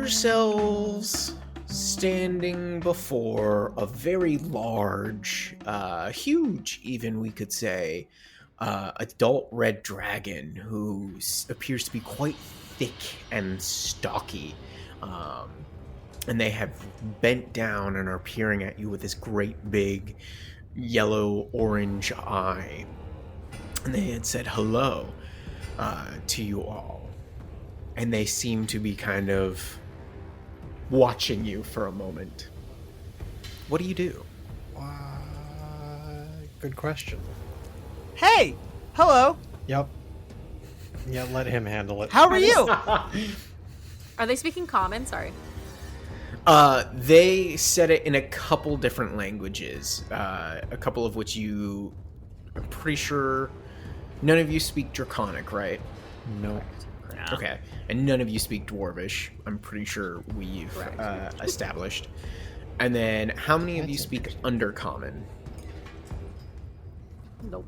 yourselves standing before a very large, huge, even we could say, adult red dragon who appears to be quite thick and stocky. And they have bent down and are peering at you with this great big yellow-orange eye. And they had said hello to you all. And they seem to be kind of watching you for a moment. What do you do? Good question. Hey! Hello! Yep. Yeah, let him handle it. How are you? Are they speaking common? Sorry. They said it in a couple different languages, a couple of which I'm pretty sure none of you speak Draconic, right? No. Yeah. Okay, and none of you speak Dwarvish. I'm pretty sure we've established. And then, how many of you speak Undercommon?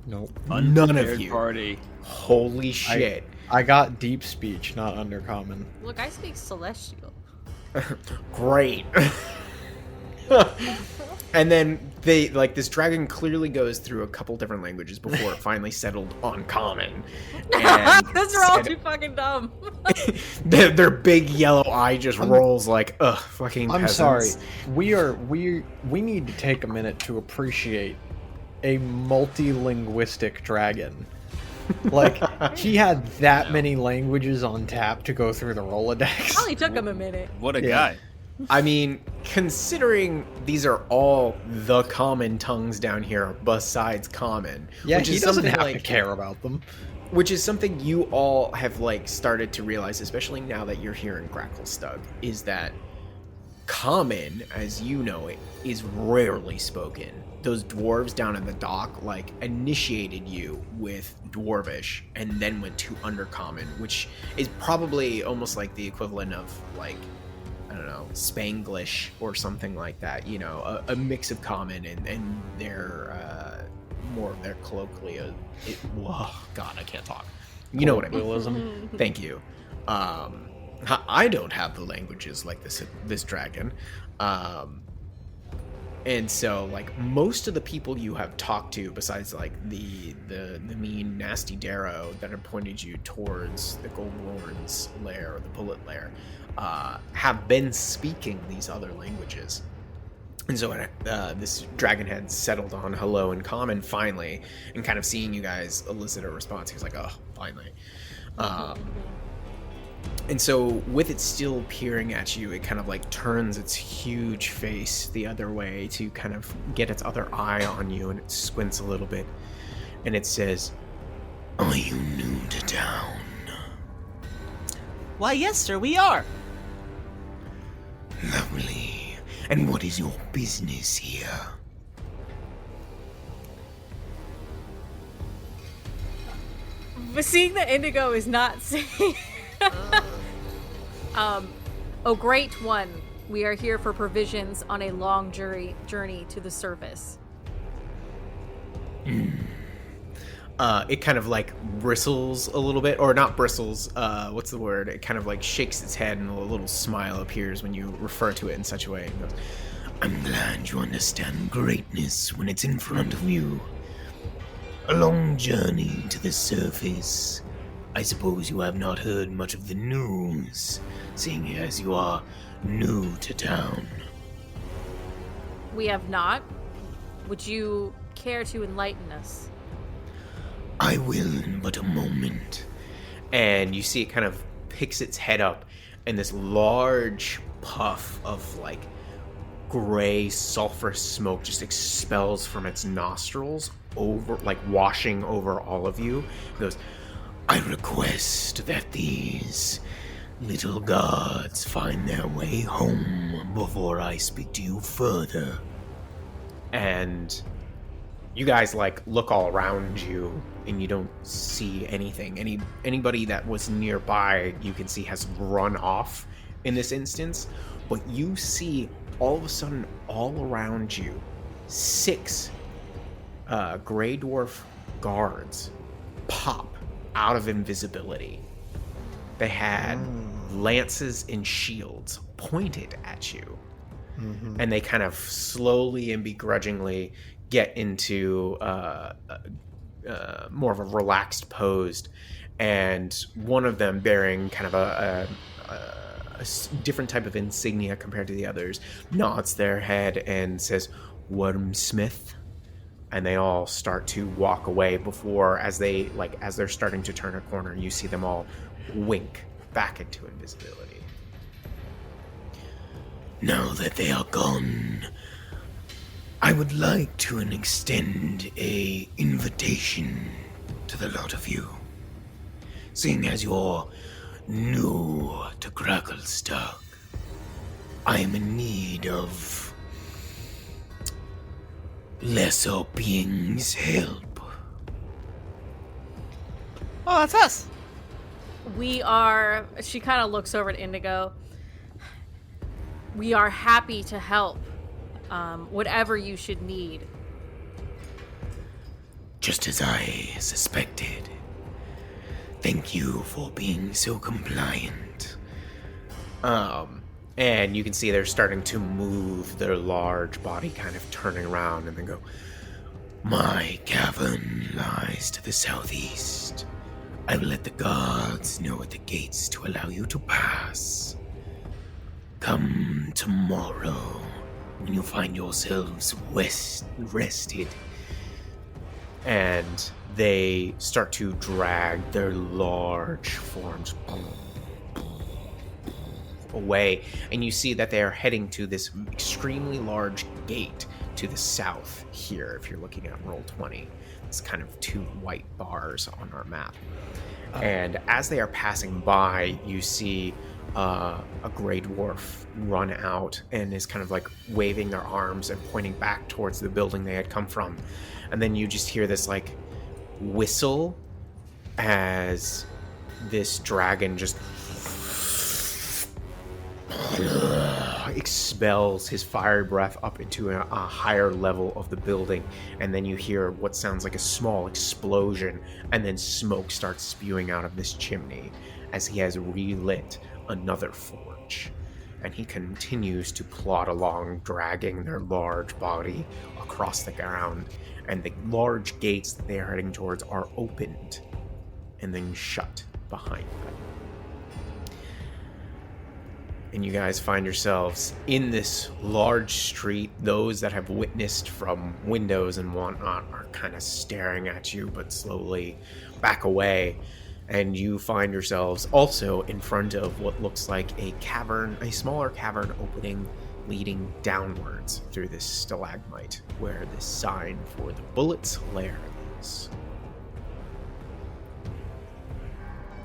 Nope. None of you. Party. Holy shit. I got deep speech, not undercommon. Look, I speak Celestial. Great. And then this dragon clearly goes through a couple different languages before it finally settled on common. Because we're all too fucking dumb. Their big yellow eye just rolls like, ugh, fucking I'm peasants. sorry. We need to take a minute to appreciate a multilinguistic dragon. Like, he had that many languages on tap to go through the Rolodex. Probably took him a minute. What a guy. I mean, considering these are all the common tongues down here besides common. Yeah, which he is doesn't something have to care about them. Which is something you all have, started to realize, especially now that you're here in Gracklstugh, is that common, as you know it, is rarely spoken. Those dwarves down in the dock, initiated you with Dwarvish and then went to Undercommon, which is probably almost like the equivalent of, I don't know, Spanglish or something like that, a mix of common and their, more of their colloquial, God, I can't talk. You know what I mean. Thank you. I don't have the languages like this dragon. And so, most of the people you have talked to, besides, the mean, nasty Darrow that have pointed you towards the Goldlorn's lair, or the Bullet lair, have been speaking these other languages. And so this dragon had settled on hello in common, finally, and kind of seeing you guys elicit a response, he was like, oh, finally. And so, with it still peering at you, it kind of turns its huge face the other way to kind of get its other eye on you, and it squints a little bit, and it says, "Are you new to town?" Why, yes, sir, we are. Lovely. And what is your business here? But seeing that Indigo is not saying... Oh, great one. We are here for provisions on a long journey to the surface. It kind of bristles a little bit, or not bristles, what's the word? It kind of shakes its head and a little smile appears when you refer to it in such a way. And goes, I'm glad you understand greatness when it's in front of you. A long journey to the surface. I suppose you have not heard much of the news, seeing as you are new to town. We have not. Would you care to enlighten us? I will in but a moment. And you see it kind of picks its head up, and this large puff of gray sulfur smoke just expels from its nostrils, washing over all of you. It goes, I request that these little gods find their way home before I speak to you further. And you guys look all around you and you don't see anything. Anybody that was nearby you can see has run off in this instance, but you see all of a sudden all around you 6 gray dwarf guards pop out of invisibility. They had lances and shields pointed at you. And they kind of slowly and begrudgingly get into more of a relaxed pose, and one of them bearing kind of a different type of insignia compared to the others nods their head and says, "Wormsmith," and they all start to walk away before, as they're starting to turn a corner, you see them all wink back into invisibility. Now that they are gone, I would like to extend a invitation to the lot of you. Seeing as you're new to Gracklstugh, I am in need of lesser beings' help. Oh, that's us. We are. She kind of looks over at Indigo. We are happy to help. Whatever you should need. Just as I suspected. Thank you for being so compliant. And you can see they're starting to move their large body, kind of turning around, and then go, My cavern lies to the southeast. I will let the guards know at the gates to allow you to pass. Come tomorrow when you find yourselves rested. and they start to drag their large forms away, and you see that they are heading to this extremely large gate to the south here. If you're looking at roll 20, it's kind of two white bars on our map. And as they are passing by, you see a gray dwarf run out and is kind of like waving their arms and pointing back towards the building they had come from. And then you just hear this like whistle as this dragon just expels his fiery breath up into a higher level of the building, and then you hear what sounds like a small explosion, and then smoke starts spewing out of this chimney as he has relit another forge. And he continues to plod along, dragging their large body across the ground, and the large gates that they are heading towards are opened and then shut behind them. And you guys find yourselves in this large street. Those that have witnessed from windows and whatnot are kind of staring at you, but slowly back away. And you find yourselves also in front of what looks like a cavern, a smaller cavern opening, leading downwards through this stalagmite, where this sign for the Bullet's Lair is.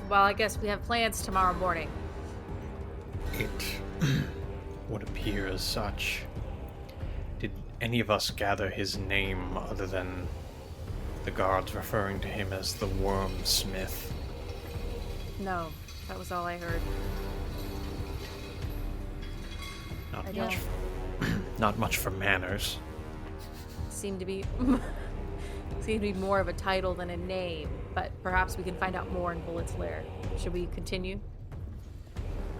Well, I guess we have plans tomorrow morning. It would appear as such. Did any of us gather his name other than the guards referring to him as the Wormsmith? No, that was all I heard. Not I much. Not much for manners. Seemed to be more of a title than a name, but perhaps we can find out more in Bullet's Lair. Should we continue?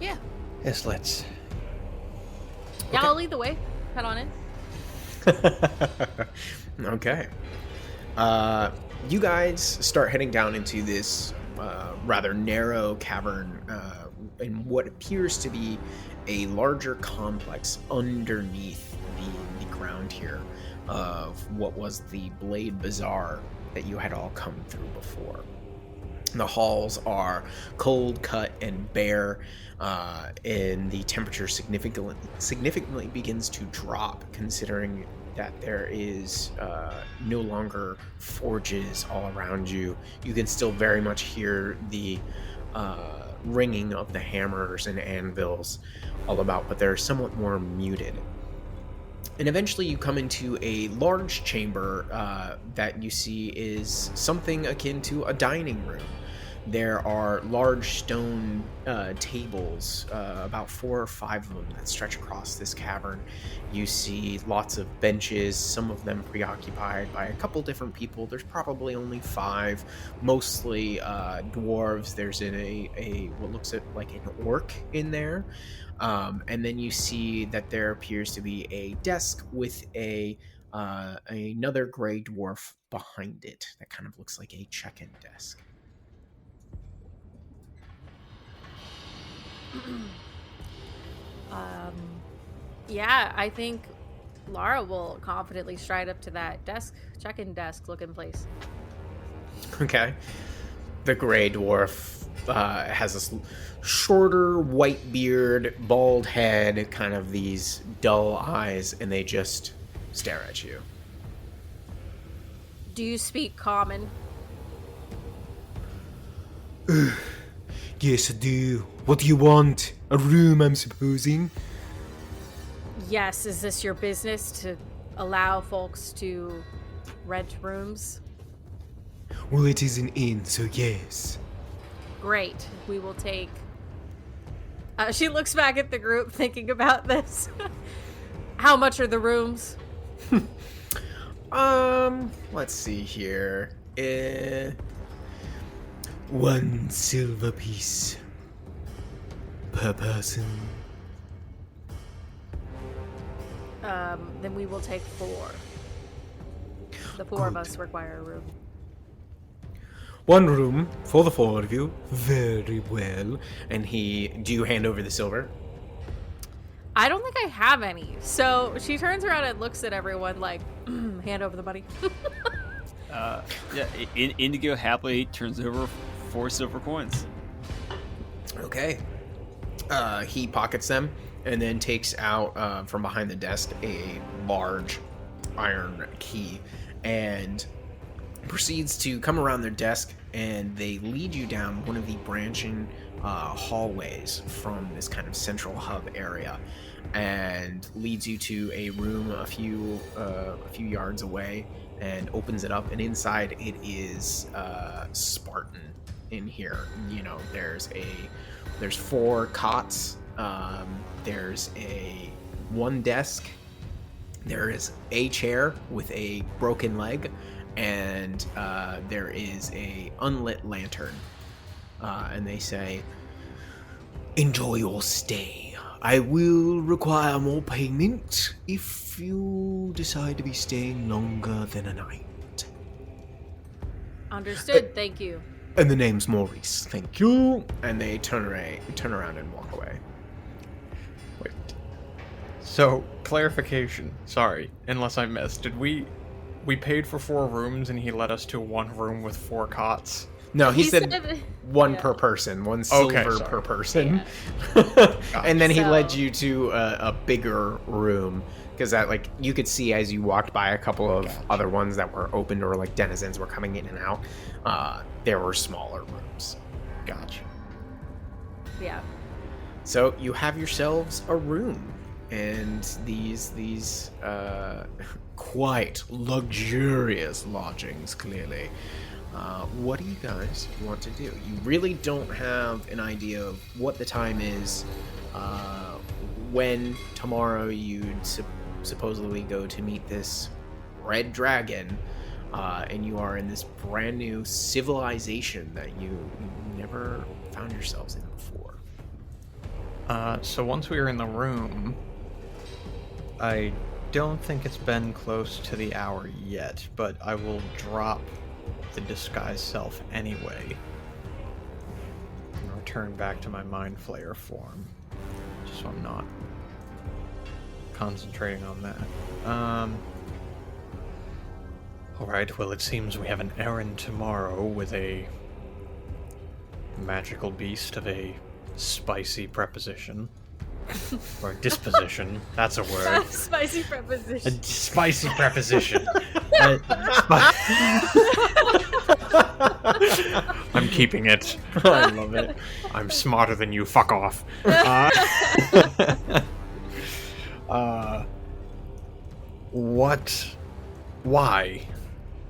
Yeah. Yes, let's. Yeah, I'll lead the way. Head on in. Okay. You guys start heading down into this rather narrow cavern in what appears to be a larger complex underneath the ground here of what was the Blade Bazaar that you had all come through before. The halls are cold, cut, and bare, and the temperature significantly begins to drop, considering that there is no longer forges all around you. You can still very much hear the ringing of the hammers and anvils all about, but they're somewhat more muted. And eventually you come into a large chamber that you see is something akin to a dining room. there are large stone tables, about 4 or 5 of them, that stretch across this cavern. You see lots of benches, some of them preoccupied by a couple different people. There's probably only 5, mostly dwarves. There's a what looks like an orc in there. And then you see that there appears to be a desk with another gray dwarf behind it that kind of looks like a check-in desk. Yeah, I think Lara will confidently stride up to that desk, check-in desk looking place. Okay. The gray dwarf has this shorter white beard, bald head, kind of these dull eyes, and they just stare at you. Do you speak common? Yes, I do. What do you want? A room, I'm supposing? Yes, is this your business to allow folks to rent rooms? Well, it is an inn, so yes. Great. We will take... she looks back at the group thinking about this. How much are the rooms? Let's see here. 1 silver piece per person. Then we will take 4. The 4 of us require a room. 1 room for the 4 of you. Very well. And do you hand over the silver? I don't think I have any. So she turns around and looks at everyone like, hand over the money. Indigo happily turns over 4 silver coins. Okay. He pockets them and then takes out from behind the desk a large iron key and proceeds to come around their desk, and they lead you down one of the branching hallways from this kind of central hub area, and leads you to a room a few yards away, and opens it up, and inside it is Spartan in here. You know, there's 4 cots, there's one desk, there is a chair with a broken leg, and there is a unlit lantern. And they say, Enjoy your stay. I will require more payment if you decide to be staying longer than a night. Understood. Thank you. And the name's Maurice. Thank you. and they turn around and walk away. Wait. So, clarification. Sorry, unless I missed. Did we paid for 4 rooms and he led us to 1 room with 4 cots? No, he said one yeah. per person, 1 silver sorry. per person. Yeah. And then he So- led you to a bigger room, because that, like, you could see as you walked by a couple of other ones that were open, or like denizens were coming in and out. There were smaller rooms. Gotcha. Yeah. So you have yourselves a room, and these quite luxurious lodgings, clearly. What do you guys want to do? You really don't have an idea of what the time is, when tomorrow you'd supposedly go to meet this red dragon, and you are in this brand new civilization that you never found yourselves in before. So once we were in the room, I don't think it's been close to the hour yet, but I will drop the disguised self anyway and return back to my mind flayer form, just so I'm not concentrating on that. Alright, well, it seems we have an errand tomorrow with a magical beast of a spicy preposition. Or disposition, that's a word. Spicy A preposition. spicy preposition. I'm keeping it. I love it. I'm smarter than you. Fuck off. What? Why?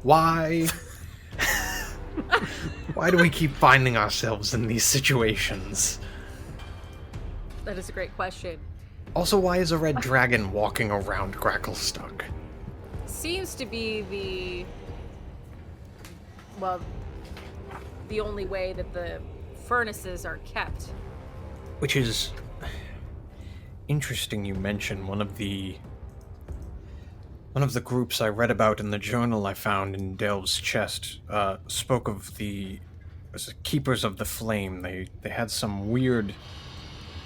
Why? Why do we keep finding ourselves in these situations? That is a great question. Also, why is a red dragon walking around Gracklstugh? Seems to be the only way that the furnaces are kept. Which is interesting you mention. One of the groups I read about in the journal I found in Delve's chest spoke of the Keepers of the Flame. They had some weird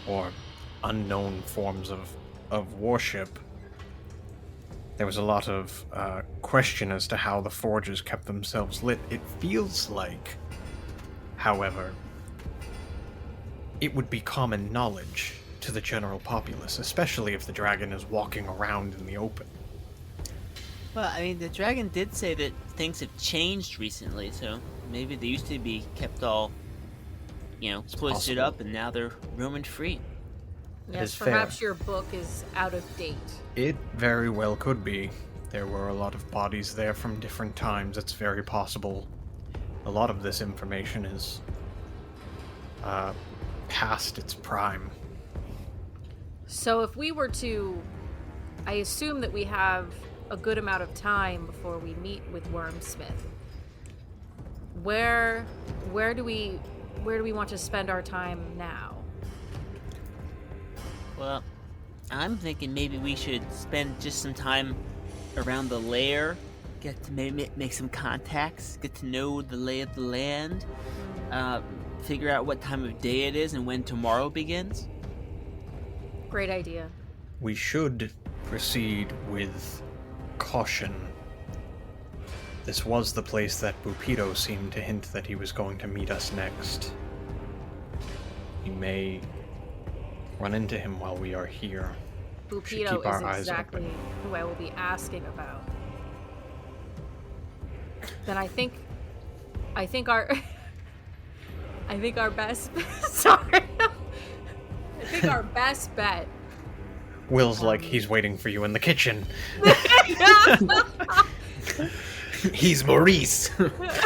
or unknown forms of worship. There was a lot of question as to how the forges kept themselves lit. It feels like, however, it would be common knowledge to the general populace, especially if the dragon is walking around in the open. Well, I mean, the dragon did say that things have changed recently, so maybe they used to be kept all, spliced up, and now they're roaming free. Yes, is perhaps fair. your book is out of date. It very well could be. There were a lot of bodies there from different times. It's very possible a lot of this information is past its prime. So if we were to, I assume that we have a good amount of time before we meet with Wormsmith. Where do we want to spend our time now? Well, I'm thinking maybe we should spend just some time around the lair, get to maybe make some contacts, get to know the lay of the land, figure out what time of day it is and when tomorrow begins. Great idea. We should proceed with caution. This was the place that Bupido seemed to hint that he was going to meet us next. We may run into him while we are here. Should keep Bupido our is eyes exactly open. who I will be asking about. Then I think our best sorry. I think our best bet. Will's like, he's waiting for you in the kitchen. He's Maurice.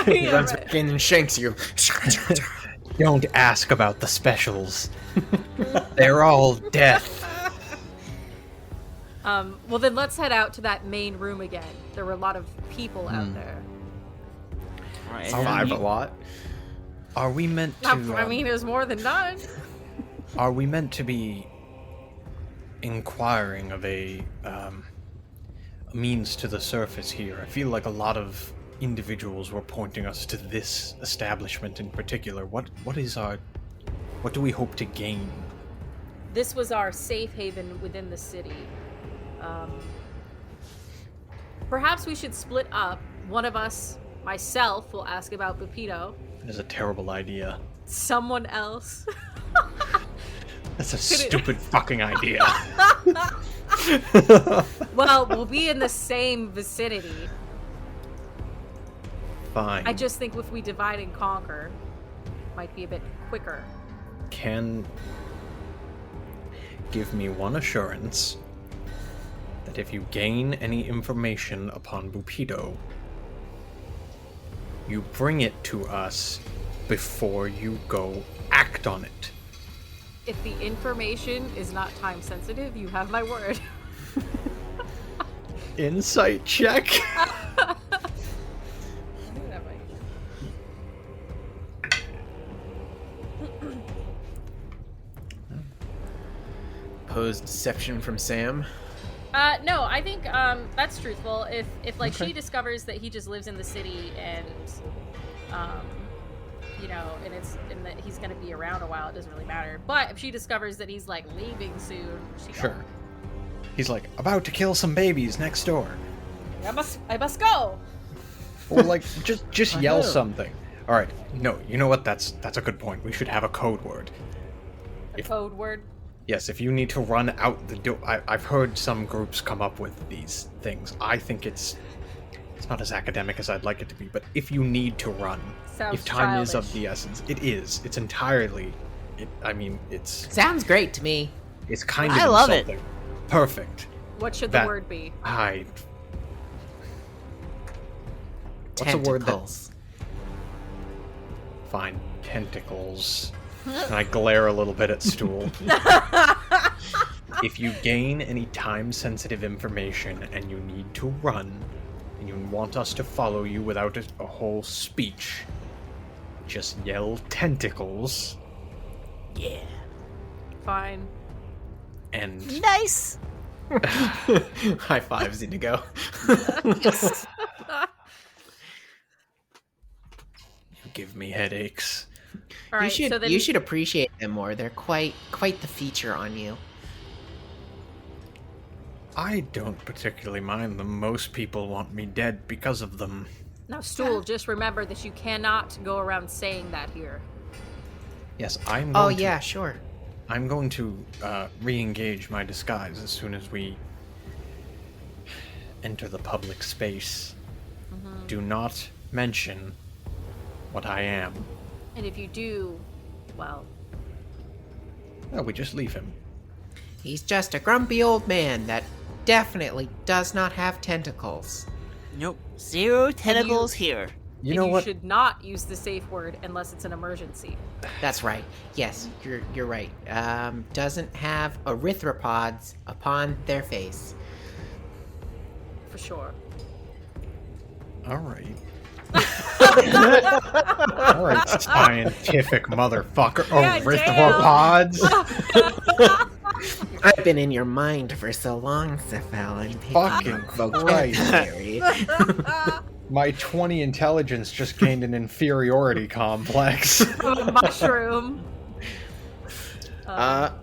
He Yeah, runs right. back in and shanks you. Don't ask about the specials. They're all death. Well, then let's head out to that main room again. There were a lot of people out there. All right, Survive a lot. Are we meant to... I mean, there's more than none. Are we meant to be inquiring of a means to the surface here? I feel like a lot of individuals were pointing us to this establishment in particular. What do we hope to gain? This was our safe haven within the city. Perhaps we should split up. One of us, myself, will ask about Bupido. That is a terrible idea. Someone else. That's a stupid fucking idea. Well, we'll be in the same vicinity. Fine. I just think if we divide and conquer, might be a bit quicker. Can give me one assurance that if you gain any information upon Bupido, you bring it to us before you go act on it. If the information is not time sensitive, you have my word. Insight check. Opposed deception from Sam. No, I think that's truthful. If like she discovers that he just lives in the city and and that he's gonna be around a while, it doesn't really matter. But if she discovers that he's like leaving soon, Sure. He's like about to kill some babies next door. I must go. Or like just yell something. All right. No, you know what? That's a good point. We should have a code word. A code word. Yes, if you need to run out the door. I've heard some groups come up with these things. I think it's not as academic as I'd like it to be, but if you need to run, Sounds if time is of childish. the essence, it is. It's entirely. It's Sounds great to me. kind of I love it. insulting. Perfect. What should That- the word be? What's a word that Tentacles. Fine, tentacles. And I glare a little bit at Stool. If you gain any time-sensitive information and you need to run, and you want us to follow you without a whole speech, just yell tentacles. Yeah. Fine. And Nice. High fives, Indigo. Yes. you give me headaches. All right. you should so then you should appreciate them more. They're quite the feature on you. I don't particularly mind them. Most people want me dead because of them. now, Stool. Just remember that you cannot go around saying that here. Yes, I'm Oh going to, yeah, sure. I'm going to re-engage my disguise as soon as we enter the public space. Do not mention what I am. And if you do, well, No, we just leave him. He's just a grumpy old man that definitely does not have tentacles. Nope. 0 tentacles here. You and know you what? should not use the safe word unless it's an emergency. That's right. Yes, you're right. Doesn't have erythropods upon their face. For sure. All right. All right, scientific motherfucker. Yeah, Erythropods. I've been in your mind for so long, Sephel. I'm picking Fucking your vocabulary. My 20 intelligence just gained an inferiority complex. A mushroom.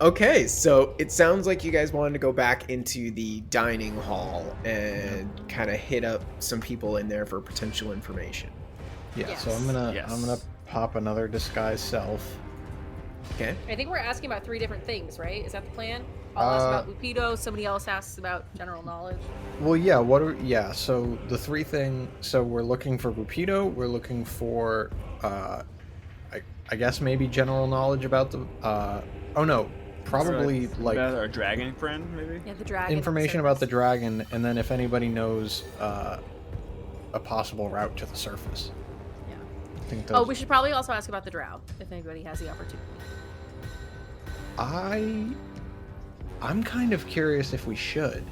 Okay, so it sounds like you guys wanted to go back into the dining hall and kind of hit up some people in there for potential information. Yeah, Yes. so I'm gonna Yes. pop another disguise self. Okay. I think we're asking about 3 different things, right? Is that the plan? I'll ask about Lupido. Somebody else asks about general knowledge. Well, yeah. So the 3 thing. So we're looking for Rupido. We're looking for, I guess maybe general knowledge about the. Oh no, probably like about our dragon friend, maybe. Yeah, the dragon. information about the dragon, and then if anybody knows a possible route to the surface. Yeah. I think Oh, those, we should probably also ask about the drow if anybody has the opportunity. I'm kind of curious if we should.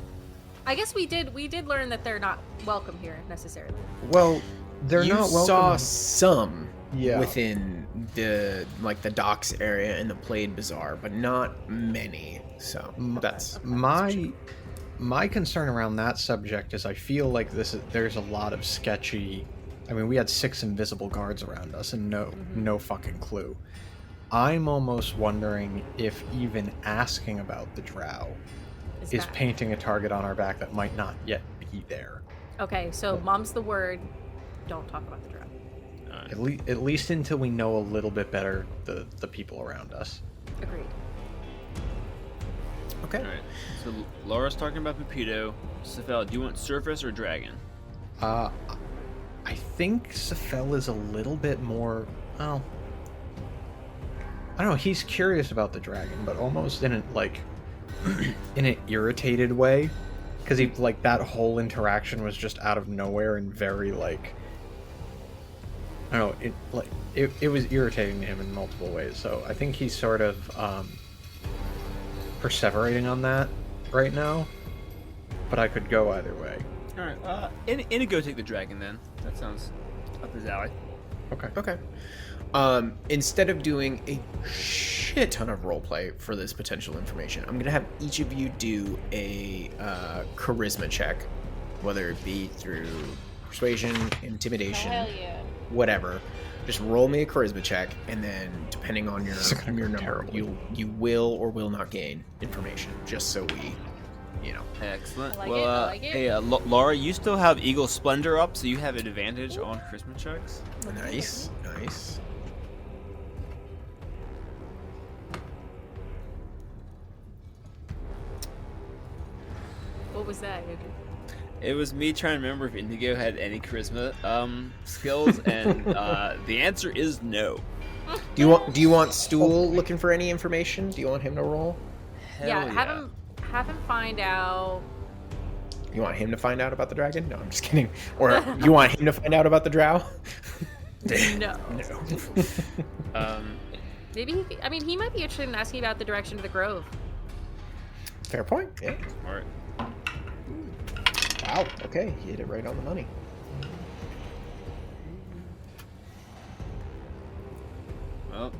I guess we did learn that they're not welcome here necessarily. Well, they're you not welcome. saw some Yeah. within the docks area and the Plaid Bazaar, but not many. So that's My concern around that subject is I feel like there's a lot of sketchy. I mean, we had 6 invisible guards around us and no fucking clue. I'm almost wondering if even asking about the drow is bad. painting a target on our back that might not yet be there. Okay, so mom's the word. Don't talk about the drow. At least until we know a little bit better the people around us. Agreed. okay. Alright, so Lara's talking about Pepito. Sephel, do you want surface or dragon? I think Sephel is a little bit more. Well, I don't know. He's curious about the dragon, but almost in in an irritated way, because he that whole interaction was just out of nowhere and very I don't know. It was irritating to him in multiple ways. So I think he's sort of perseverating on that right now. But I could go either way. Alright, Indigo take the dragon then. That sounds up his alley. Okay. Okay. Instead of doing a shit ton of roleplay for this potential information, I'm gonna have each of you do a charisma check, whether it be through persuasion, intimidation, yeah. whatever. Just roll me a charisma check, and then depending on your This is gonna go number, terribly. you will or will not gain information. Just so we, Excellent. I like well, it, I like it. hey, Lara, you still have Eagle Splendor up, so you have advantage on charisma checks. Nice. What was that, Andrew? It was me trying to remember if Indigo had any charisma skills, and the answer is no. Do you want Stool looking for any information? Do you want him to roll? Yeah, have him find out. You want him to find out about the dragon? No, I'm just kidding. Or you want him to find out about the drow? No. Maybe he might be interested in asking about the direction of the grove. Fair point. Yeah. All right. Wow. Okay, you hit it right on the money. Well,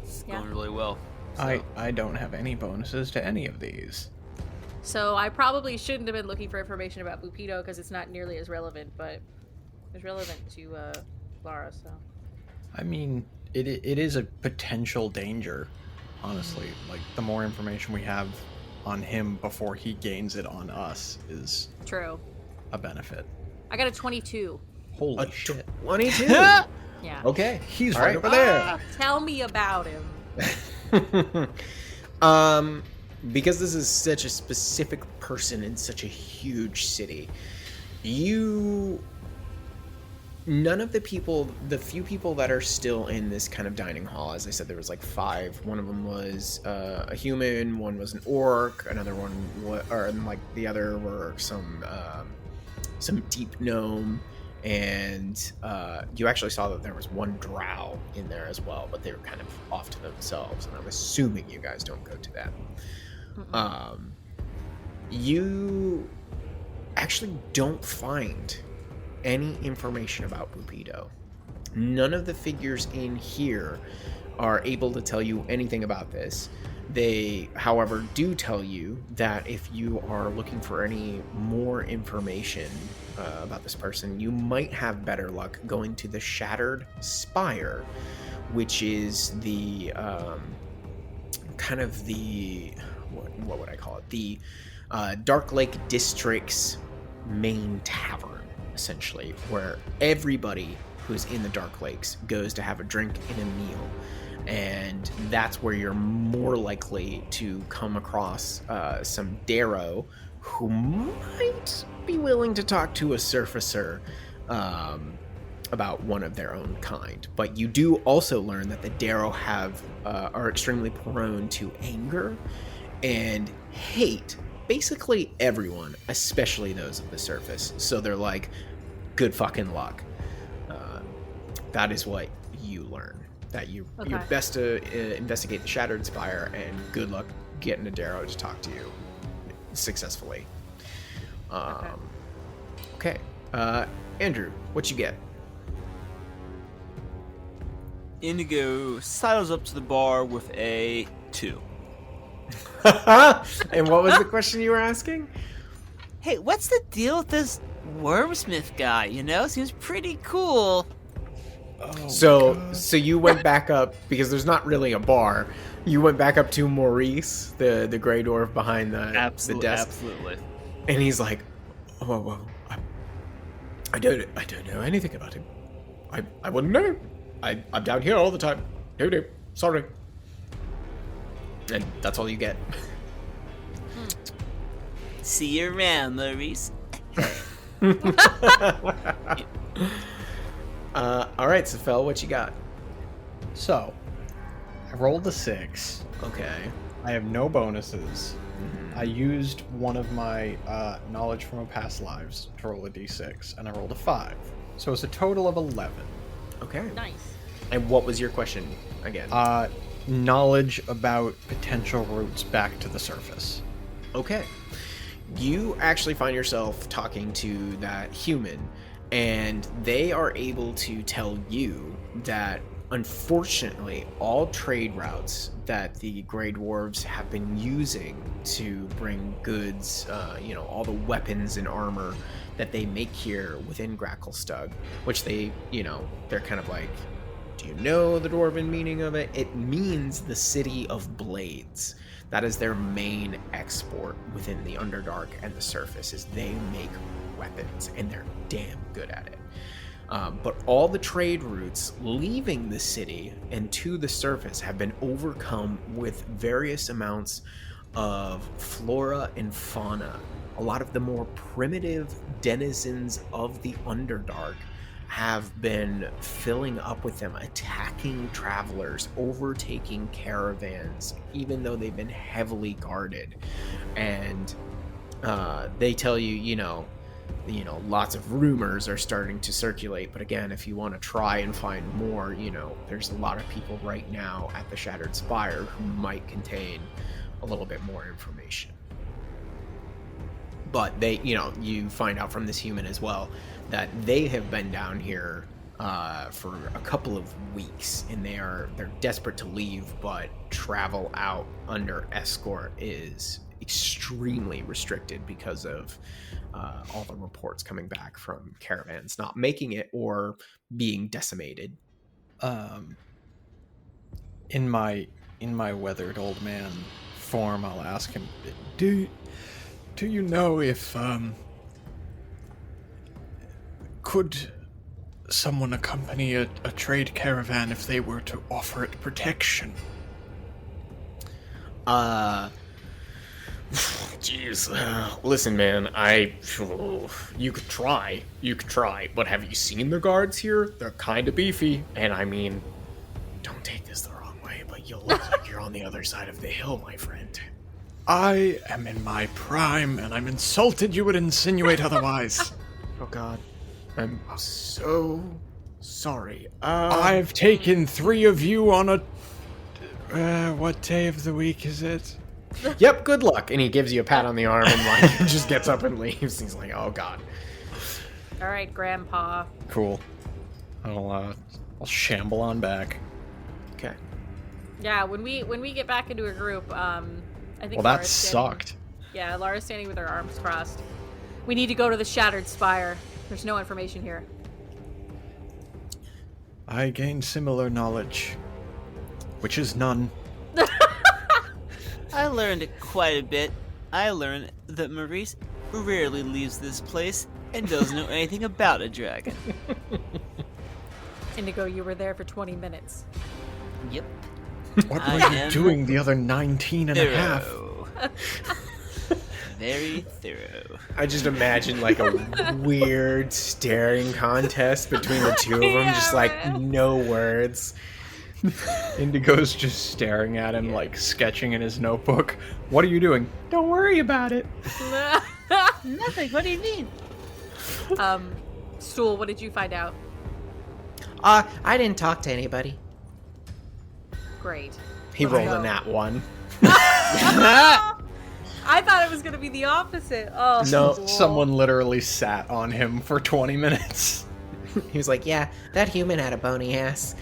it's Yeah. going really well. I don't have any bonuses to any of these. So I probably shouldn't have been looking for information about Bupido because it's not nearly as relevant, but it's relevant to Lara. So I mean, it is a potential danger, honestly. Like, the more information we have on him before he gains it on us is true. a benefit. I got a 22. Holy shit. 22. Yeah. Okay. He's All right over there. Tell me about him. Because this is such a specific person in such a huge city, none of the few people that are still in this kind of dining hall, as I said, there was like 5. One of them was a human, one was an orc, another one the other were some deep gnome, and you actually saw that there was one drow in there as well, but they were kind of off to themselves, and I'm assuming you guys don't go to them. You actually don't find any information about Bupido. None of the figures in here are able to tell you anything about this. They, however, do tell you that if you are looking for any more information about this person, you might have better luck going to the Shattered Spire, which is the kind of the what would I call it? The Dark Lake District's main tavern, essentially, where everybody who's in the Dark Lakes goes to have a drink and a meal. And that's where you're more likely to come across some Darrow who might be willing to talk to a surfacer about one of their own kind. But you do also learn that the Darrow are extremely prone to anger and hate basically everyone, especially those of the surface. So they're like, good fucking luck. That is what you learn. That you're best to investigate the Shattered Spire, and good luck getting a Darrow to talk to you successfully. Okay. Andrew, what you get? Indigo sidles up to the bar with a 2. And what was the question you were asking? Hey, what's the deal with this wormsmith guy? Seems pretty cool. Oh, So you went back up, because there's not really a bar. You went back up to Maurice, the gray dwarf behind the desk. Absolutely. And he's like, "Oh, I don't know anything about him. I wouldn't know. I'm down here all the time. No, sorry." And that's all you get. See you around, Maurice. All right, Sephel, what you got? So, I rolled a 6. Okay. I have no bonuses. I used one of my knowledge from a past lives to roll a d6, and I rolled a 5. So it's a total of 11. Okay. Nice. And what was your question again? Knowledge about potential routes back to the surface. Okay. You actually find yourself talking to that human, and they are able to tell you that, unfortunately, all trade routes that the Grey Dwarves have been using to bring goods, all the weapons and armor that they make here within Gracklstugh, which they're kind of like, do you know the dwarven meaning of it? It means the city of blades. That is their main export within the Underdark and the surface, is they make weapons, and they're damn good at it. But all the trade routes leaving the city and to the surface have been overcome with various amounts of flora and fauna. A lot of the more primitive denizens of the Underdark have been filling up with them, attacking travelers, overtaking caravans, even though they've been heavily guarded. And they tell you, lots of rumors are starting to circulate. But again, if you want to try and find more, there's a lot of people right now at the Shattered Spire who might contain a little bit more information. But they, you find out from this human as well that they have been down here for a couple of weeks, and they're desperate to leave, but travel out under escort is extremely restricted because of all the reports coming back from caravans not making it or being decimated. In my weathered old man form, I'll ask him, do you know if could someone accompany a trade caravan if they were to offer it protection? Jeez. Listen, man, you could try, but have you seen the guards here? They're kind of beefy, and I mean, don't take this the wrong way, but you'll look like you're on the other side of the hill, my friend. I am in my prime, and I'm insulted you would insinuate otherwise. Oh, God. I'm so sorry. I've taken 3 of you on a... what day of the week is it? Yep, good luck. And he gives you a pat on the arm and just gets up and leaves. He's like, oh, God. All right, Grandpa. Cool. I'll shamble on back. Okay. Yeah, when we get back into a group, I think. Well, that Lara's sucked. Yeah, Lara's standing with her arms crossed. We need to go to the Shattered Spire. There's no information here. I gained similar knowledge, which is none. I learned quite a bit. I learned that Maurice rarely leaves this place and doesn't know anything about a dragon. Indigo, you were there for 20 minutes. Yep. What were you doing the other 19 and a half? Very thorough. I just imagine like a weird staring contest between the two of them, Yeah, just like right. no words. Indigo's just staring at him, like sketching in his notebook. What are you doing? Don't worry about it. Nothing. What do you mean? Stool, what did you find out? I didn't talk to anybody. Great. He Let's rolled go. a nat 1. I thought it was going to be the opposite. Oh, No, Stool. Someone literally sat on him for 20 minutes. He was like, yeah, that human had a bony ass.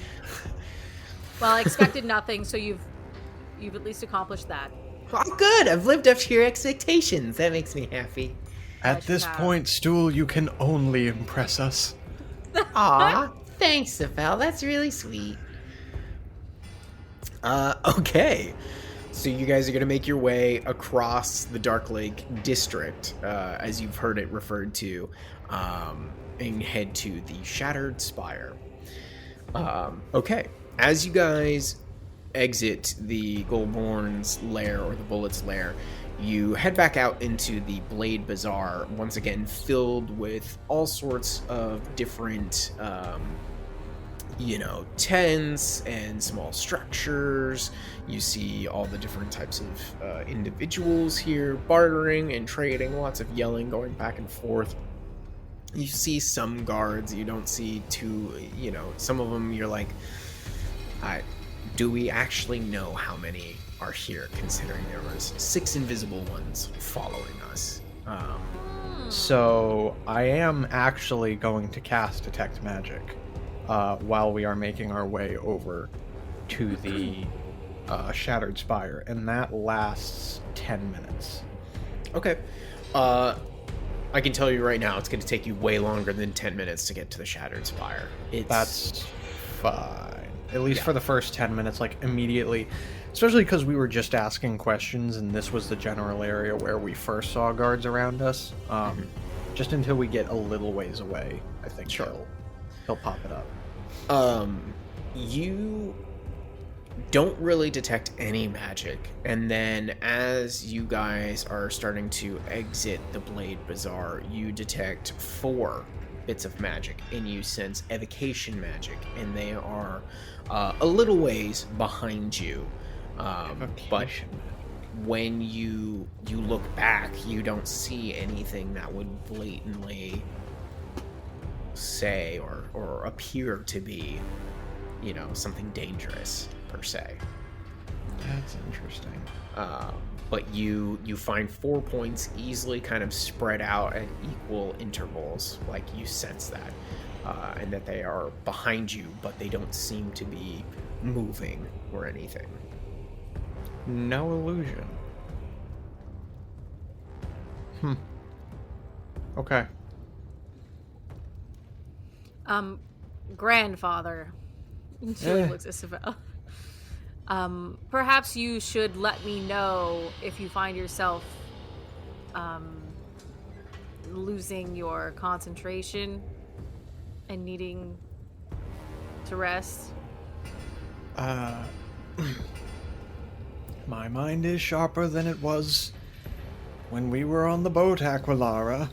Well, I expected nothing, so you've at least accomplished that. Oh, good. I've lived up to your expectations. That makes me happy. At Yes, this you have. point, Stool, you can only impress us. Aw, thanks, Sephel. That's really sweet. Okay. So you guys are going to make your way across the Dark Lake District, as you've heard it referred to, and head to the Shattered Spire. Okay. As you guys exit the Goldborn's lair, or the Bullet's lair, you head back out into the Blade Bazaar, once again filled with all sorts of different, tents and small structures. You see all the different types of individuals here bartering and trading, lots of yelling going back and forth. You see some guards, you don't see some of them you're like, do we actually know how many are here, considering there was 6 invisible ones following us? So I am actually going to cast Detect Magic while we are making our way over to the Shattered Spire, and that lasts 10 minutes. Okay. I can tell you right now, it's going to take you way longer than 10 minutes to get to the Shattered Spire. That's fine. At least Yeah. for the first 10 minutes, like immediately. Especially because we were just asking questions, and this was the general area where we first saw guards around us. Just until we get a little ways away, I think he'll pop it up. You don't really detect any magic, and then as you guys are starting to exit the Blade Bazaar, you detect 4 bits of magic, and you sense evocation magic, and they are a little ways behind you. But when you look back, you don't see anything that would blatantly say or appear to be, something dangerous per se. That's interesting. But you find 4 points easily kind of spread out at equal intervals. Like, you sense that. And that they are behind you, but they don't seem to be moving or anything. No illusion. Okay. Grandfather. She looks at Sephel. Perhaps you should let me know if you find yourself losing your concentration and needing to rest. My mind is sharper than it was when we were on the boat, Lara.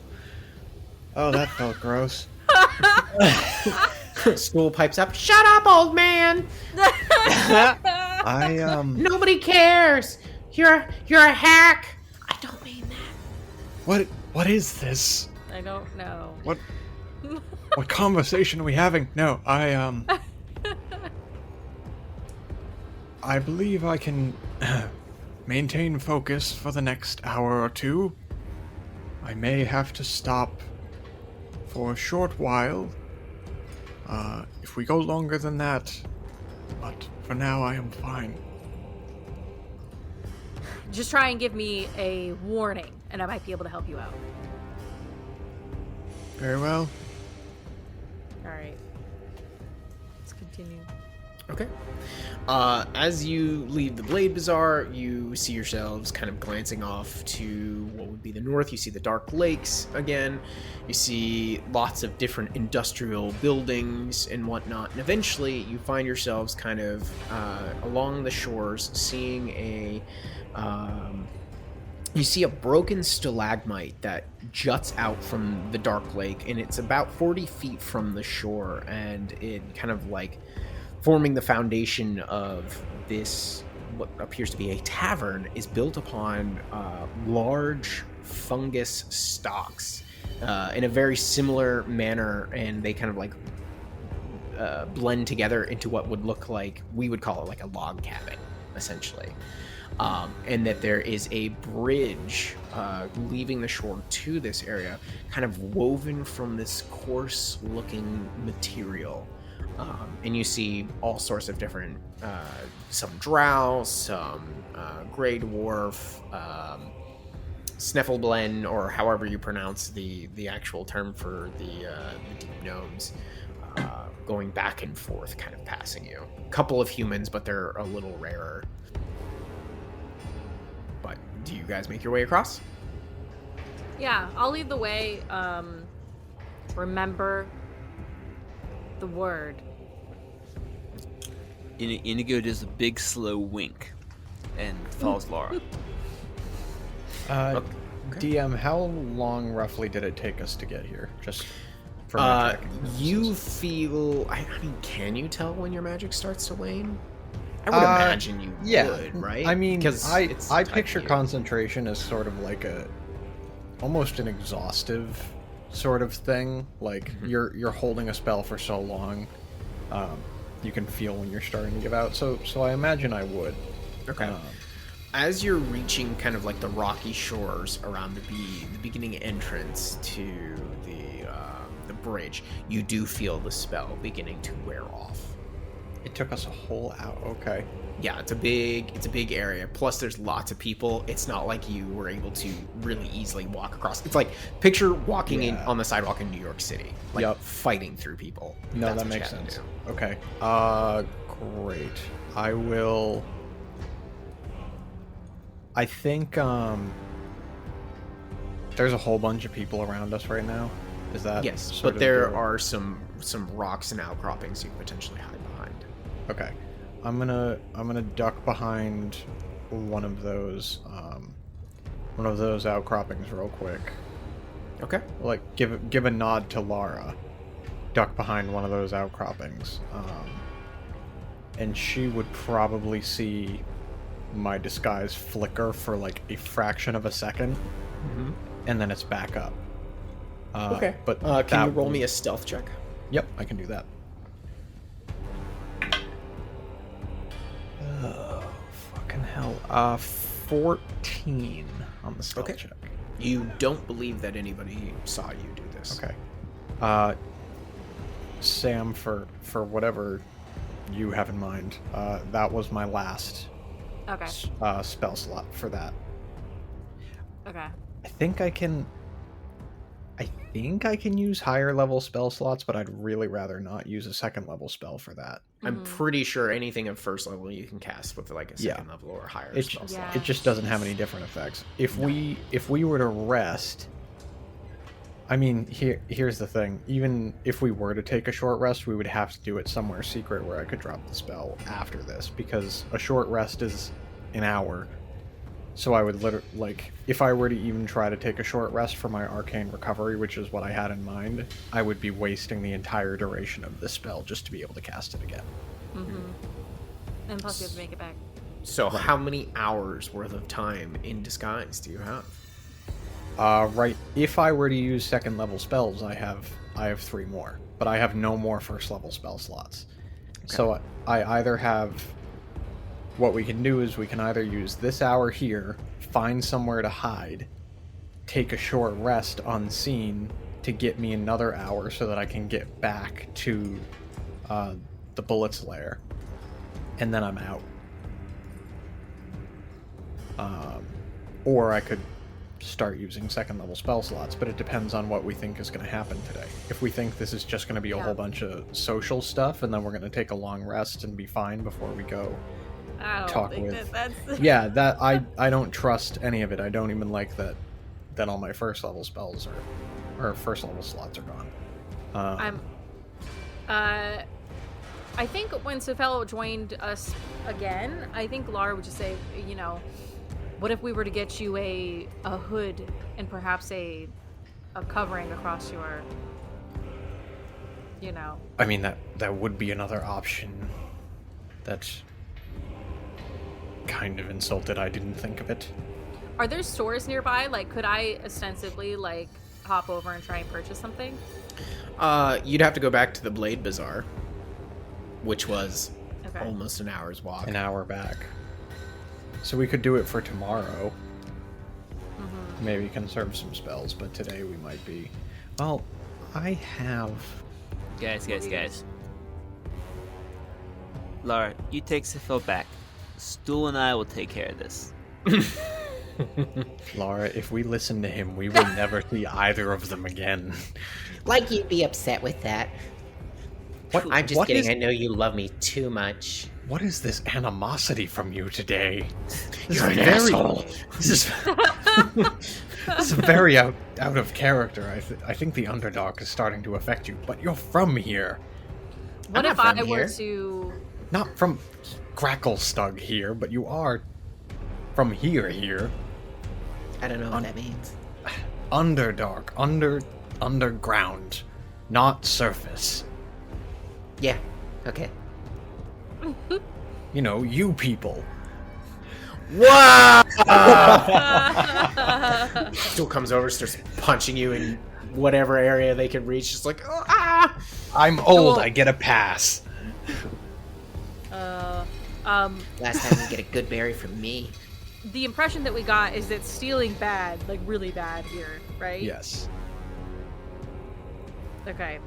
Oh, that felt gross. School pipes up. Shut up, old man! Nobody cares. You're a hack. I don't mean that. What is this? I don't know. What conversation are we having? No, I believe I can maintain focus for the next hour or two. I may have to stop for a short while, if we go longer than that, but for now I am fine. Just try and give me a warning, and I might be able to help you out. Very well. Alright. Let's continue. Okay. As you leave the Blade Bazaar, you see yourselves kind of glancing off to what would be the north. You see the Dark Lakes again. You see lots of different industrial buildings and whatnot. And eventually, you find yourselves kind of along the shores, seeing you see a broken stalagmite that juts out from the Dark Lake, and it's about 40 feet from the shore, and it kind of like forming the foundation of this, what appears to be a tavern, is built upon large fungus stalks in a very similar manner, and they kind of like blend together into what would look like, we would call it like a log cabin, essentially. And that there is a bridge leaving the shore to this area, kind of woven from this coarse-looking material. And you see all sorts of different, some drow, some gray dwarf, Sneffleblen, or however you pronounce the actual term for the deep gnomes, going back and forth, kind of passing you. A couple of humans, but they're a little rarer. But do you guys make your way across? Yeah, I'll lead the way. Remember the word. Indigo does a big slow wink and follows Lara. Okay. DM, how long roughly did it take us to get here? Just for my tracking purposes. You feel... I mean, can you tell when your magic starts to wane? I would imagine you would, right? I mean, it's I tied picture to you. concentration as sort of like almost an exhaustive sort of thing. Like you're holding a spell for so long, you can feel when you're starting to give out. So I imagine I would. Okay. As you're reaching kind of like the rocky shores around the beginning entrance to the bridge, you do feel the spell beginning to wear off. It took us a whole hour. Okay. Yeah, it's a big area. Plus, there's lots of people. It's not like you were able to really easily walk across. It's like, picture walking in on the sidewalk in New York City, like fighting through people. No, That's that what you makes have to sense. do. Okay. Great. I think there's a whole bunch of people around us right now. Is that Yes, sort but of there the- are some rocks and outcroppings you could potentially hide behind. Okay. I'm gonna duck behind one of those outcroppings real quick. Okay. Like give a nod to Lara. Duck behind one of those outcroppings. And she would probably see my disguise flicker for like a fraction of a second, and then it's back up. Okay. But Can you roll me a stealth check? Yep, I can do that. Oh, fucking hell. 14 on the stealth check. You don't believe that anybody saw you do this. Okay. Sam, for whatever you have in mind, that was my last spell slot for that. Okay. I think I can use higher level spell slots, but I'd really rather not use a second level spell for that. I'm pretty sure anything at first level you can cast with like a second level or higher spell slot. It just doesn't have any different effects. If we were to rest, I mean, here's the thing. Even if we were to take a short rest, we would have to do it somewhere secret where I could drop the spell after this, because a short rest is an hour. So I would literally, like, if I were to even try to take a short rest for my arcane recovery, which is what I had in mind, I would be wasting the entire duration of this spell just to be able to cast it again. And plus you have to make it back. So how many hours worth of time in disguise do you have? Right. If I were to use second level spells, I have 3 more, but I have no more first level spell slots. Okay. So I either have. What we can do is we can either use this hour here, find somewhere to hide, take a short rest unseen to get me another hour so that I can get back to the Bullets lair, and then I'm out. Or I could start using second level spell slots, but it depends on what we think is going to happen today. If we think this is just going to be a whole bunch of social stuff and then we're going to take a long rest and be fine before we go I don't talk think with that's yeah, that I don't trust any of it. I don't even like that all my first level spells or first level slots are gone. I think when Sephel joined us again, I think Lara would just say, you know, what if we were to get you a hood and perhaps a covering across your, you know. I mean, that would be another option. That's kind of insulted. I didn't think of it. Are there stores nearby? Like, could I ostensibly, like, hop over and try and purchase something? You'd have to go back to the Blade Bazaar, which was almost an hour's walk. An hour back. So we could do it for tomorrow. Maybe conserve some spells, but today we might be... Well, I have... Guys. Lara, you take Sephel back. Stool and I will take care of this. Lara, if we listen to him, we will never see either of them again. Like you'd be upset with that. I'm just kidding. I know you love me too much. What is this animosity from you today? You're an asshole. This is very out of character. I think the underdark is starting to affect you, but you're from here. What if I were to... Not from Gracklstugh here, but you are from here. I don't know what that means. Underdark, underground, not surface. Yeah, okay. You know, you people. Wow! Still comes over, starts punching you in whatever area they can reach. Just like, oh, ah! I'm old, I get a pass. Last time you get a good berry from me. The impression that we got is that stealing bad, like really bad here, right? Yes. Okay.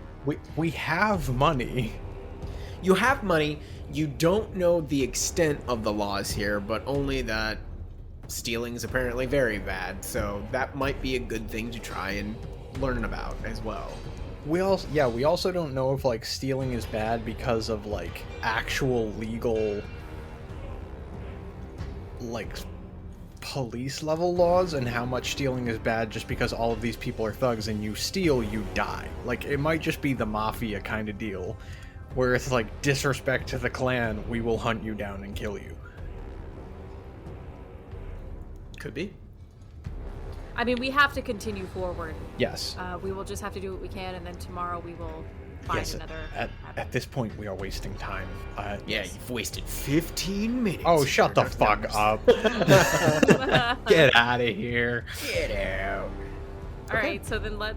We have money. You have money. You don't know the extent of the laws here, but only that stealing's apparently very bad. So that might be a good thing to try and learn about as well. We also don't know if like stealing is bad because of like actual legal like police level laws, and how much stealing is bad just because all of these people are thugs and you steal, you die. Like it might just be the mafia kind of deal where it's like disrespect to the clan, we will hunt you down and kill you. Could be. I mean, we have to continue forward. Yes. We will just have to do what we can, and then tomorrow we will find Yes, another. at this point, we are wasting time. Yeah, you've wasted 15 minutes. Oh, shut the fuck up. Get out of here. Get out. All right, so then we'll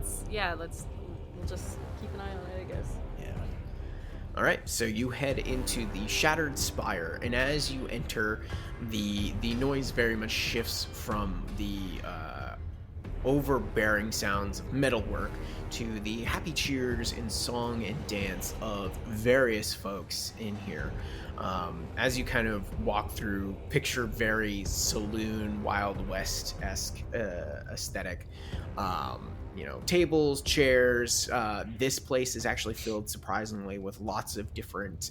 just keep an eye on it, I guess. Yeah. All right, so you head into the Shattered Spire, and as you enter, the noise very much shifts from the overbearing sounds of metalwork to the happy cheers and song and dance of various folks in here. As you kind of walk through, picture very saloon, Wild West-esque aesthetic. Tables, chairs. This place is actually filled surprisingly with lots of different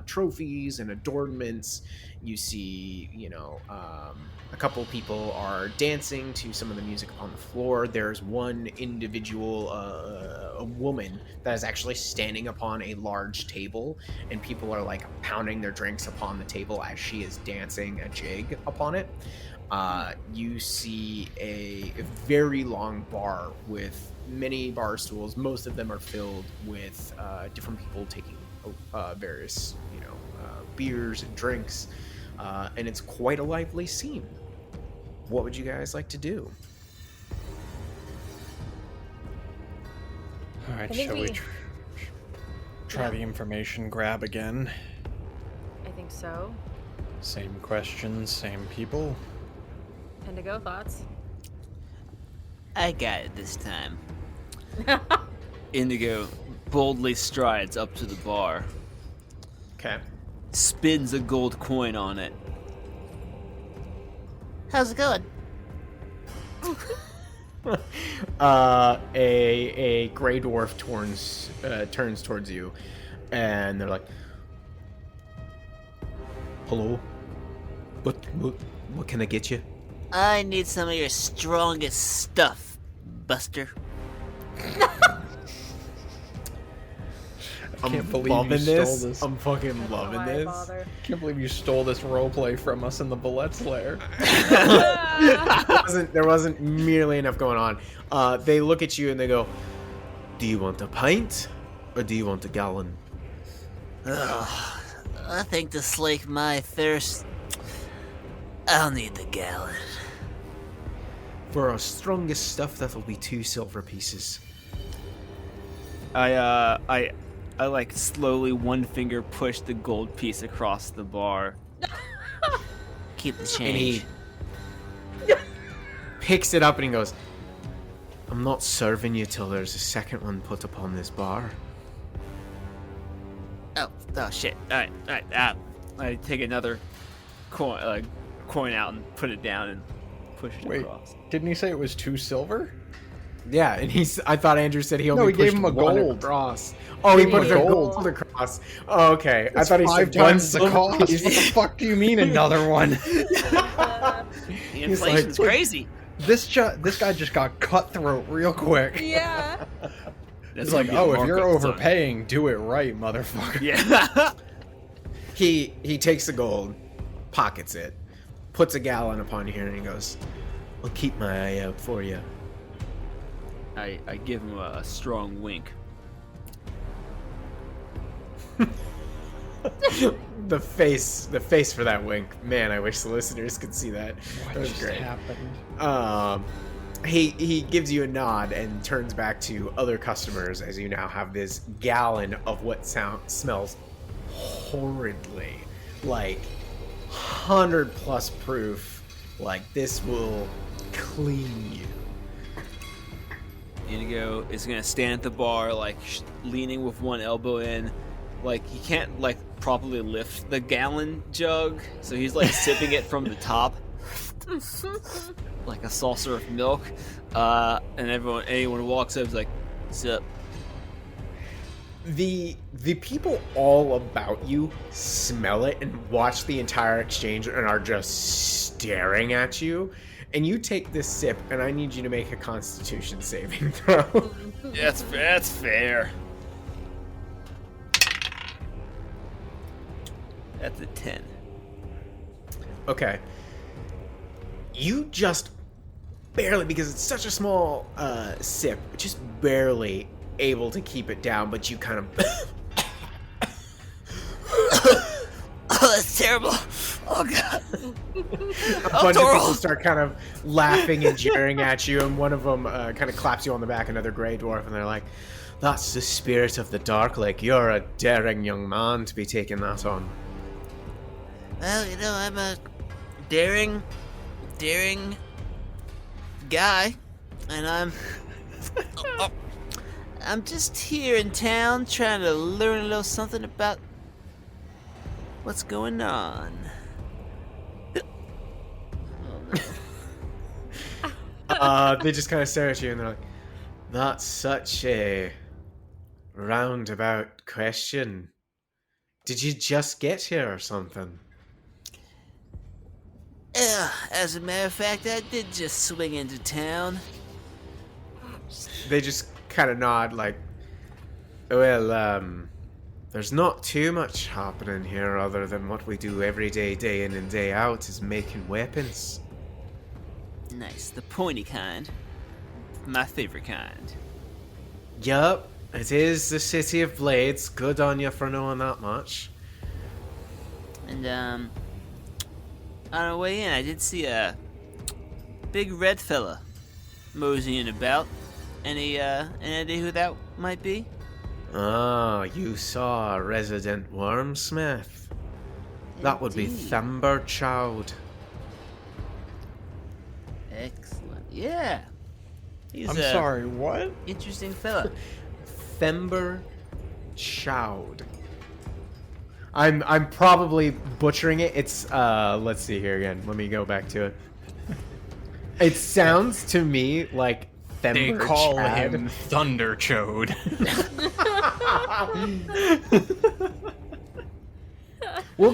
trophies and adornments. You see, a couple people are dancing to some of the music on the floor. There's one individual, a woman, that is actually standing upon a large table, and people are like pounding their drinks upon the table as she is dancing a jig upon it. You see a very long bar with many bar stools. Most of them are filled with different people taking various, beers and drinks, and it's quite a lively scene. What would you guys like to do? All right, I think shall we we- try the information grab again? I think so. Same questions, same people. Indigo, thoughts? I got it this time. Indigo boldly strides up to the bar, Okay. spins a gold coin on it. How's it going? A gray dwarf turns towards you, and they're like, "Hello, what can I get you?" I need some of your strongest stuff, Buster. I'm can't believe you loving stole this. this. I'm fucking loving Why this. bother? Can't believe you stole this roleplay from us in the Bullet's lair. There wasn't nearly enough going on. They look at you and they go, "Do you want a pint or do you want a gallon?" Ugh, I think to slake my thirst, I'll need the gallon. For our strongest stuff, that'll be 2 silver pieces. I like slowly one finger push the gold piece across the bar. Keep the And he change. picks it up and he goes, "I'm not serving you till there's a second one put upon this bar." Oh shit. All right. I take another coin out and put it down and push it Wait, across. didn't he say it was 2 silver? Yeah, and I thought Andrew said he only No, he gave pushed him a one gold. across. Oh, he Gave put him a a gold gold. across. Oh, okay. I That's thought he 5 said one times the silver cost. What piece. the fuck do you mean another one? The He's like, inflation's crazy. This guy just got cutthroat real quick. Yeah. That's It's like, gonna be a oh, if you're markup, son. overpaying, do it right, motherfucker. Yeah. He takes the gold, pockets it, puts a gallon upon here, and he goes, "I'll keep my eye out for you." I give him a strong wink. The face for that wink. Man, I wish the listeners could see that. What That was just great. happened? He gives you a nod and turns back to other customers as you now have this gallon of what smells horridly, like 100+ proof. Like this will clean you. Indigo is gonna stand at the bar, like leaning with one elbow in, like he can't like properly lift the gallon jug, so he's like sipping it from the top, like a saucer of milk. And anyone walks up is like, "Sip." The people all about you smell it and watch the entire exchange and are just staring at you. And you take this sip, and I need you to make a Constitution saving throw. That's fair. That's a 10. Okay. You just barely, because it's such a small sip, just barely able to keep it down, but you kind of Oh, that's terrible. Oh god. a bunch of people start kind of laughing and jeering at you, and one of them kind of claps you on the back, another Grey Dwarf, and they're like, "That's the spirit of the Dark Lake. You're a daring young man to be taking that on." Well, you know, I'm a daring guy, and I'm just here in town trying to learn a little something about what's going on. They just kind of stare at you, and they're like, "That's such a roundabout question. Did you just get here or something?" Yeah, as a matter of fact, I did just swing into town. They just kind of nod like, "Well, there's not too much happening here other than what we do every day, day in and day out, is making weapons." Nice, the pointy kind. My favorite kind. Yup, it is the City of Blades. Good on you for knowing that much. And, on our way in, I did see a big red fella moseying about. Any idea who that might be? Ah, you saw a resident wormsmith. That would be Indeed. Thumberchild. Excellent. Yeah. He's I'm a sorry, what? interesting fella. Thumberchild. I'm probably butchering it. It's let's see here again. Let me go back to it. It sounds to me like They call Thumberchad. him Thunderchode. We'll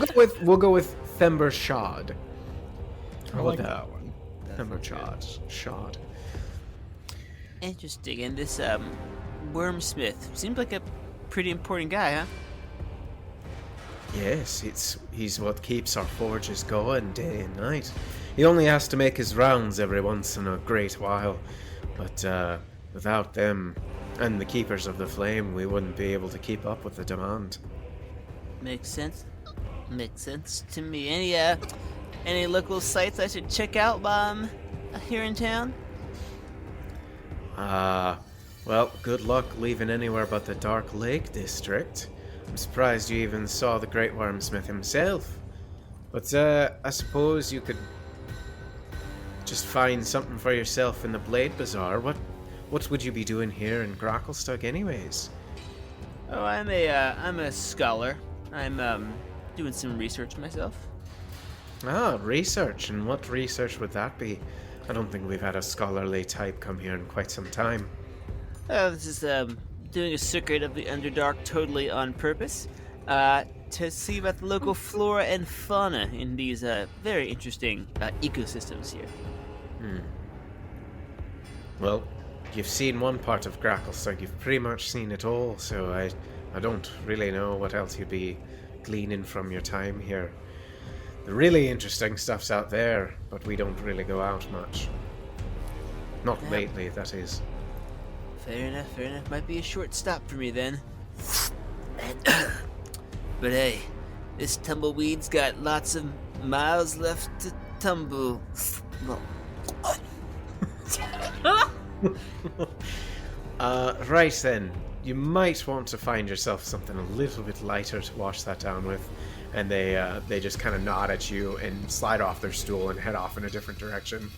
go with Thumberchad. I like that one. Thumberchad. Shad. Interesting. And this wormsmith seems like a pretty important guy, huh? Yes, he's what keeps our forges going day and night. He only has to make his rounds every once in a great while, but without them and the keepers of the flame, we wouldn't be able to keep up with the demand. Makes sense. Makes sense to me. Any local sites I should check out while I'm here in town? Well, good luck leaving anywhere but the Dark Lake district. I'm surprised you even saw the Great Wormsmith himself. But I suppose you could just find something for yourself in the Blade Bazaar. What would you be doing here in Gracklstugh anyways? Oh, I'm a scholar. I'm doing some research myself. Ah, research. And what research would that be? I don't think we've had a scholarly type come here in quite some time. This is doing a circuit of the Underdark totally on purpose to see about the local flora and fauna in these very interesting ecosystems here. Well, you've seen one part of Gracklstugh. You've pretty much seen it all, so I don't really know what else you'd be gleaning from your time here. The really interesting stuff's out there, but we don't really go out much. Not Yeah. lately, that is. Fair enough, fair enough. Might be a short stop for me then. But hey, this tumbleweed's got lots of miles left to tumble. Well, Right then. You might want to find yourself something a little bit lighter to wash that down with. And they just kind of nod at you and slide off their stool and head off in a different direction.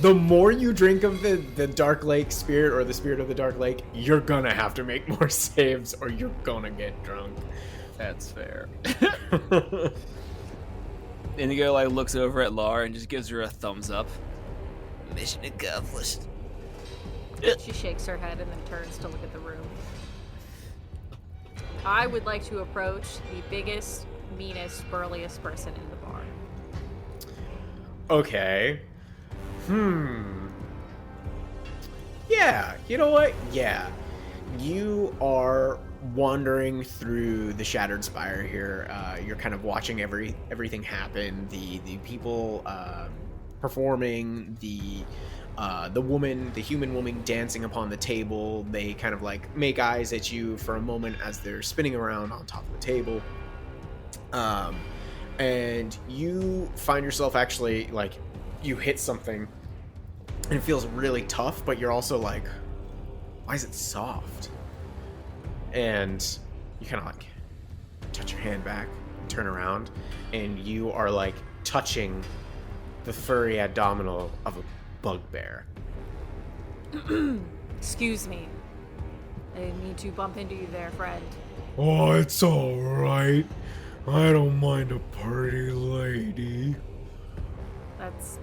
The more you drink of the Dark Lake spirit or the spirit of the Dark Lake, you're gonna have to make more saves or you're gonna get drunk. That's fair. Indigo looks over at Lara and just gives her a thumbs up. mission accomplished. She shakes her head and then turns to look at the room. I would like to approach the biggest, meanest, burliest person in the bar. Okay. Yeah, you know what? Yeah. You are wandering through the Shattered Spire here. You're kind of watching everything happen. The people performing, the human woman dancing upon the table. They kind of like make eyes at you for a moment as they're spinning around on top of the table. And you find yourself actually like you hit something and it feels really tough, but you're also like, why is it soft? And you kind of like touch your hand back and turn around, and you are like touching the furry abdominal of a bugbear. Excuse me. I didn't mean to bump into you there, friend. Oh, it's alright. I don't mind a pretty lady. That's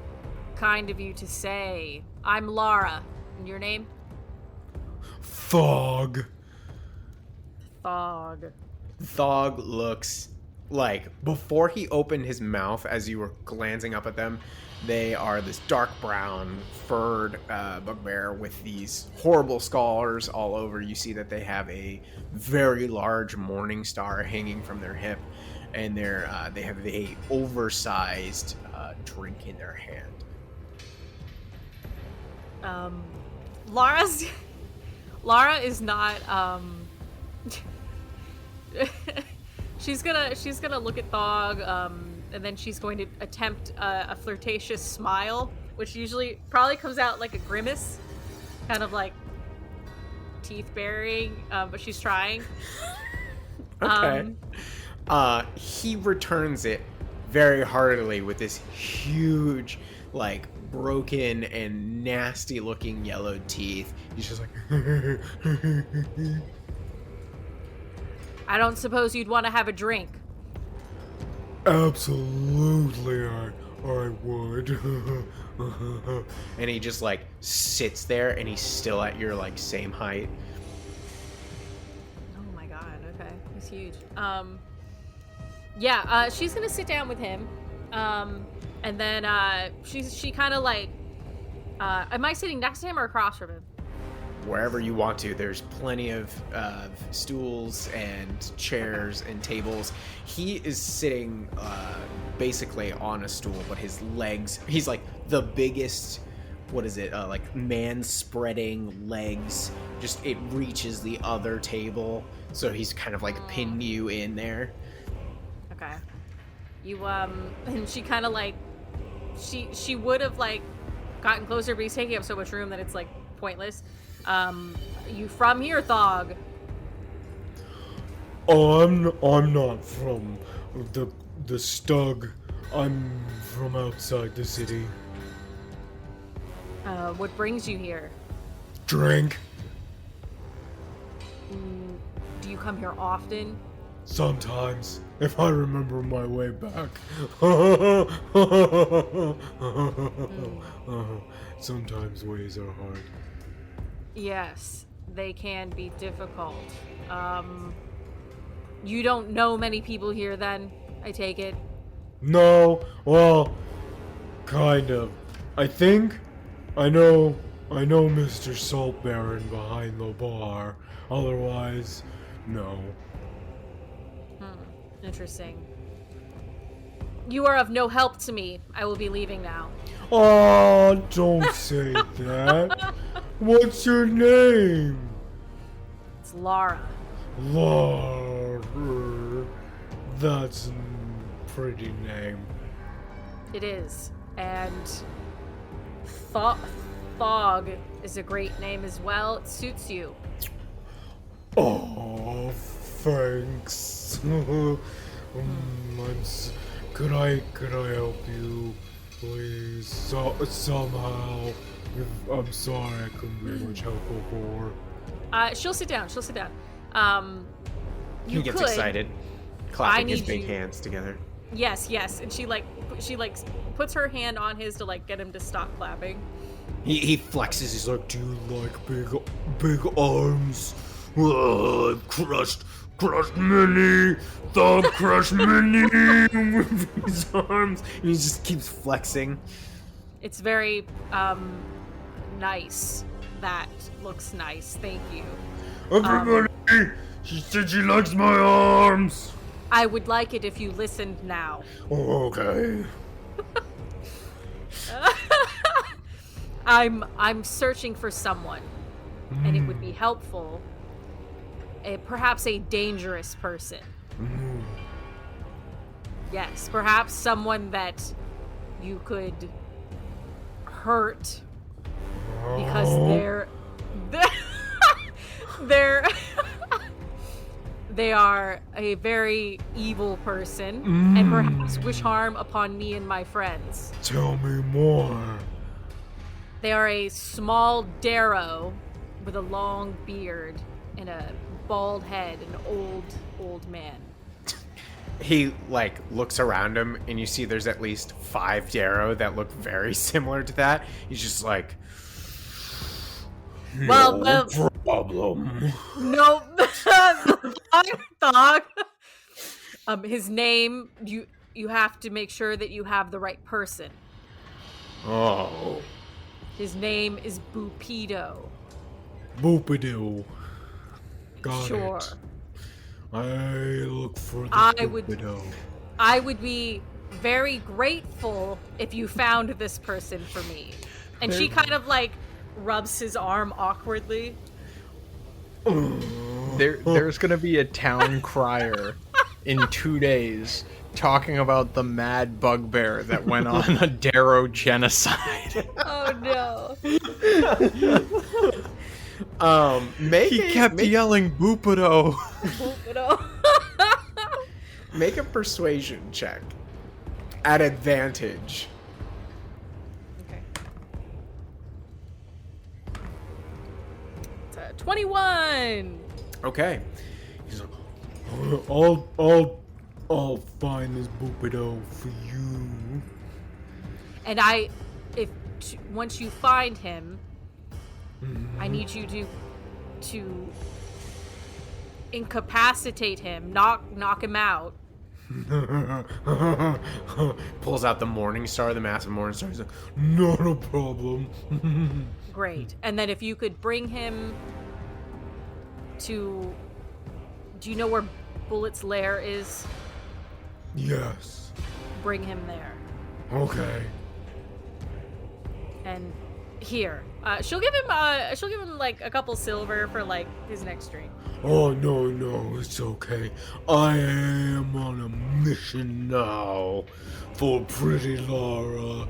kind of you to say. I'm Lara. And your name? Thog. Thog. Thog looks like, before he opened his mouth as you were glancing up at them, they are this dark brown furred bugbear with these horrible scars all over. You see that they have a very large morning star hanging from their hip, and they have a oversized drink in their hand. Lara is not she's gonna look at Thog, and then she's going to attempt a flirtatious smile, which usually probably comes out like a grimace, kind of like teeth baring, but she's trying. Okay. He returns it very heartily with this huge, like, broken and nasty looking yellow teeth. He's just like I don't suppose you'd want to have a drink. Absolutely, I would. and he just like sits there, and he's still at your like same height. Oh my god, okay. He's huge. She's gonna sit down with him. And then she kind of like am I sitting next to him or across from him? Wherever you want to. There's plenty of stools and chairs and tables. He is sitting basically on a stool, but his legs, he's like the biggest, what is it, like man spreading legs, just it reaches the other table, so he's kind of like pinned you in there. Okay. You and she kind of like she would have like gotten closer, but he's taking up so much room that it's like pointless. You from here, Thog? Oh, I'm not from the Stug. I'm from outside the city. What brings you here? Drink. Do you come here often? Sometimes, if I remember my way back. Sometimes ways are hard. Yes, they can be difficult. You don't know many people here then, I take it? No, well, kind of. I think I know Mr. Salt Baron behind the bar. Otherwise, no. Interesting. You are of no help to me. I will be leaving now. Oh, don't say that. What's your name? It's Lara. Lara. That's a pretty name. It is. And Thog is a great name as well. It suits you. Oh, thanks. Could I help you, please? Somehow. I'm sorry I couldn't be much help before. She'll sit down. He gets excited, clapping his big hands together. Yes, and she puts her hand on his to like get him to stop clapping. He flexes. He's like, Do you like big arms? I've crushed many. Thug crushed many with his arms. and he just keeps flexing. It's very nice. That looks nice. Thank you. Everybody, she said she likes my arms. I would like it if you listened now. Okay. I'm searching for someone, and it would be helpful. Perhaps a dangerous person. Yes, perhaps someone that you could hurt because they are a very evil person and perhaps wish harm upon me and my friends. Tell me more. They are a small darrow with a long beard and a bald head, an old man. He looks around him, and you see there's at least 5 darrow that look very similar to that. He's just like, Well, Problem. no, dog. His name, you have to make sure that you have the right person. Oh. His name is Bupido. Boopidoo. Got Sure. it. I look for the Boopidoo. I would be very grateful if you found this person for me. And she kind of rubs his arm awkwardly. There's gonna be a town crier in 2 days talking about the mad bugbear that went on a darrow genocide. Oh no. He kept yelling Boopido. make a persuasion check at advantage. Okay. It's a 21. Okay. He's like, I'll find this Boopidoo for you. And once you find him, I need you to incapacitate him, knock him out. Pulls out the Morning Star, the massive Morning Star. He's like, Not a problem. Great. And then if you could bring him to... Do you know where Bullet's lair is? Yes. Bring him there. Okay. And here. She'll give him a couple silver for his next drink. Oh, no, it's okay. I am on a mission now for pretty Lara.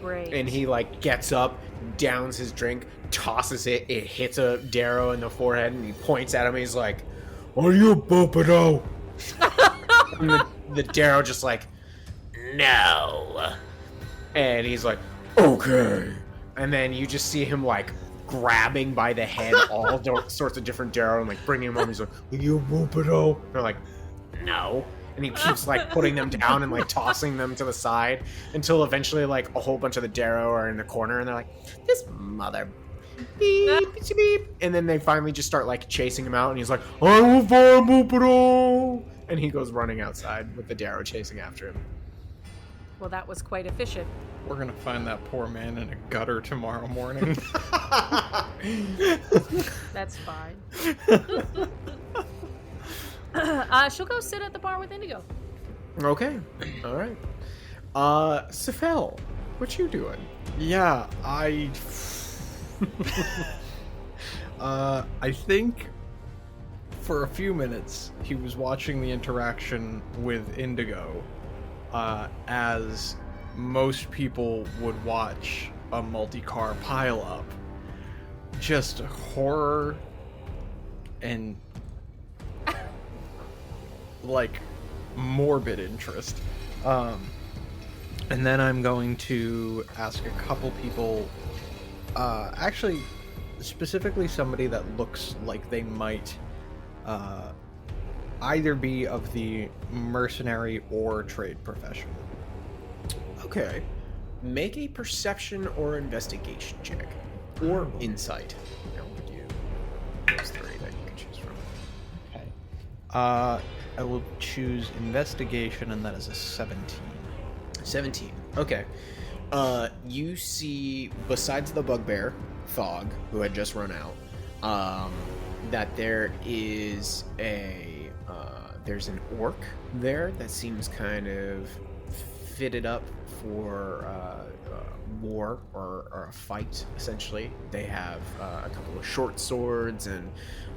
Great. and he gets up, downs his drink, tosses it. It hits a darrow in the forehead, and he points at him. And he's like, Are you Boopidoo? and the darrow just no. And he's like, Okay. and then you just see him grabbing by the head all sorts of different darrow and bringing him home. He's like, Are you Boopidoo? they're like, no. And he keeps putting them down and tossing them to the side until eventually a whole bunch of the darrow are in the corner and they're like, this mother beep, beep, beep. And then they finally just start chasing him out and he's like, I will find Boopidoo. and he goes running outside with the darrow chasing after him. Well, that was quite efficient. We're gonna find that poor man in a gutter tomorrow morning. That's fine. She'll go sit at the bar with Indigo. Okay. All right. Sephel, what you doing? Yeah, I think for a few minutes he was watching the interaction with Indigo, as most people would watch a multi-car pileup. Just horror and morbid interest. And then I'm going to ask a couple people, actually specifically somebody that looks like they might either be of the mercenary or trade profession. Okay. Make a perception or investigation check. Or insight. I'll give you those 3 that you can choose from. Okay. I will choose investigation, and that is a 17. 17. Okay. You see, besides the bugbear, Thog, who had just run out, that there is there's an orc there that seems kind of fitted up for war or a fight, essentially. They have a couple of short swords and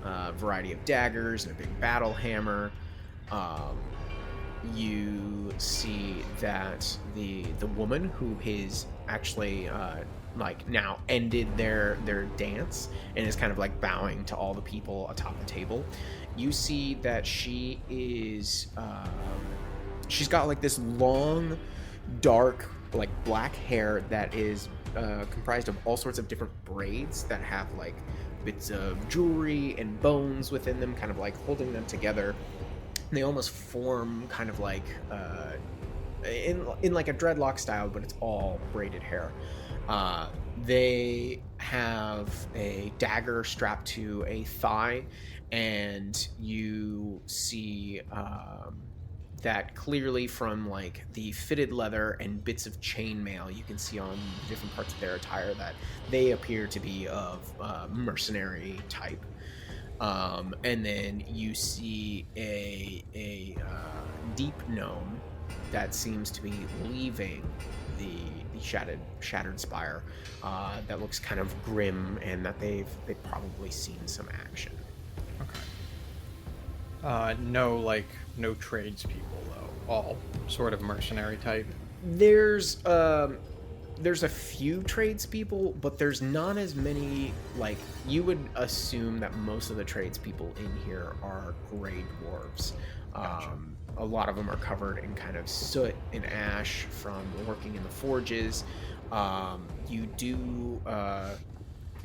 a variety of daggers and a big battle hammer. You see that the woman who is actually now ended their dance and is kind of like bowing to all the people atop the table. You see that she is she's got like this long, dark, like black hair that is comprised of all sorts of different braids that have like bits of jewelry and bones within them, kind of like holding them together. They almost form kind of like in like a dreadlock style, but it's all braided hair. They have a dagger strapped to a thigh, and you see that clearly from like the fitted leather and bits of chainmail you can see on different parts of their attire that they appear to be of mercenary type. And then you see a deep gnome that seems to be leaving the shattered spire. That looks kind of grim, and that they've probably seen some action. Okay. No tradespeople though. All sort of mercenary type. There's a few tradespeople, but there's not as many. Like, you would assume that most of the tradespeople in here are gray dwarves. Gotcha. A lot of them are covered in kind of soot and ash from working in the forges. You do,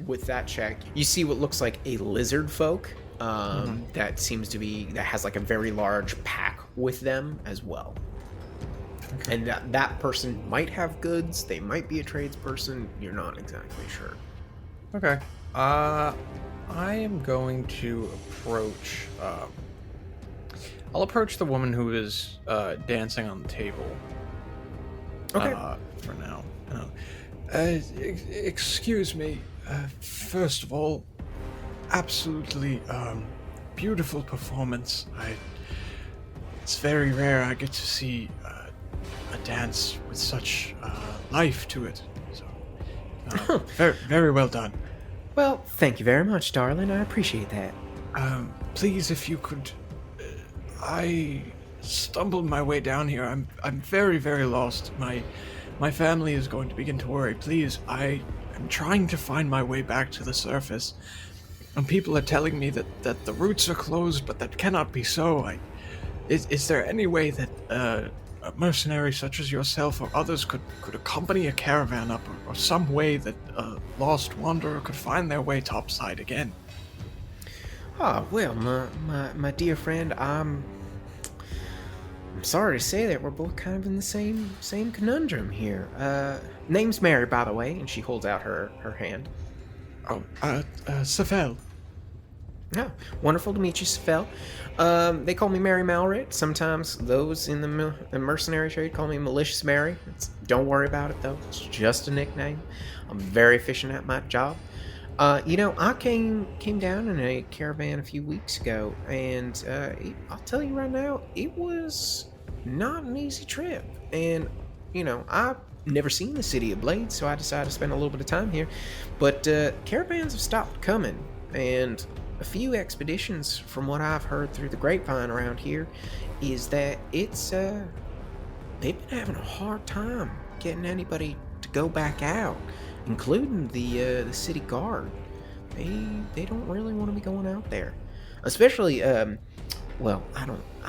with that check, you see what looks like a lizard folk that seems to be, that has like a very large pack with them as well. Okay. And that person might have goods, they might be a tradesperson, you're not exactly sure. Okay. I am going to approach... I'll approach the woman who is dancing on the table. Okay. For now. Excuse me. First of all, absolutely beautiful performance. It's very rare I get to see a dance with such life to it. So, very, very well done. Well, thank you very much, darling. I appreciate that. Please, if you could... I stumbled my way down here. I'm very, very lost. My family is going to begin to worry. Please, I am trying to find my way back to the surface. And people are telling me that the routes are closed, but that cannot be so. Is there any way that a mercenary such as yourself or others could accompany a caravan up, or some way that a lost wanderer could find their way topside again? Oh, well, my dear friend, I'm sorry to say that we're both kind of in the same conundrum here. Name's Mary, by the way, and she holds out her hand. Oh, Sephel. Oh, wonderful to meet you, Sephel. They call me Mary Malrit. Sometimes those in the mercenary trade call me Malicious Mary. Don't worry about it, though. It's just a nickname. I'm very efficient at my job. I came down in a caravan a few weeks ago, and I'll tell you right now, it was not an easy trip. And, I've never seen the City of Blades, so I decided to spend a little bit of time here. But caravans have stopped coming, and a few expeditions, from what I've heard through the grapevine around here, is that it's they've been having a hard time getting anybody to go back out, including the city guard. They don't really want to be going out there, especially I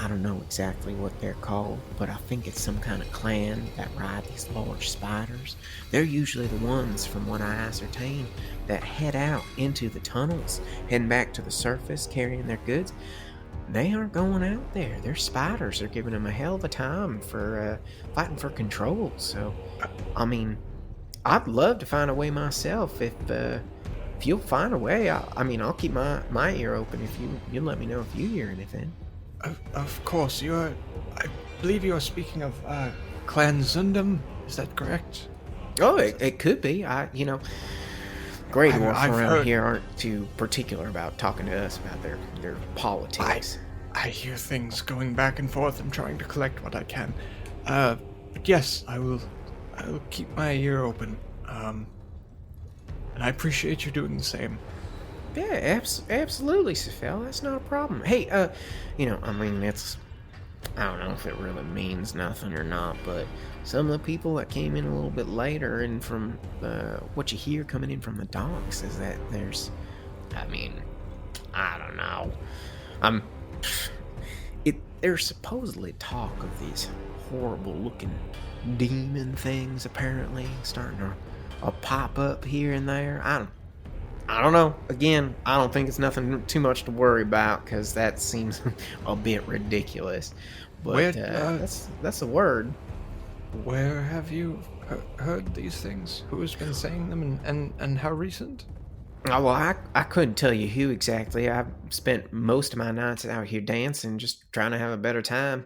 don't know exactly what they're called, but I think it's some kind of clan that ride these large spiders. They're usually the ones, from what I ascertained, that head out into the tunnels, heading back to the surface, carrying their goods. They aren't going out there. Their spiders are giving them a hell of a time for fighting for control. So, I mean, I'd love to find a way myself. If you'll find a way, I'll keep my ear open if you let me know if you hear anything. Of course, I believe you are speaking of Clan Zundum. Is that correct? Oh, it could be. Grey Dwarfs around here aren't too particular about talking to us about their politics. I hear things going back and forth and trying to collect what I can. But yes, I will keep my ear open. And I appreciate you doing the same. Yeah, absolutely, Sephel. That's not a problem. Hey, I mean, I don't know if it really means nothing or not, but some of the people that came in a little bit later, and from what you hear coming in from the docks, is that I don't know. There's supposedly talk of these horrible-looking demon things apparently starting to pop up here and there. I don't know. Again, I don't think it's nothing too much to worry about because that seems a bit ridiculous. But that's a word. Where have you heard these things? Who has been saying them, and how recent? Oh, well, I couldn't tell you who exactly. I've spent most of my nights out here dancing, just trying to have a better time.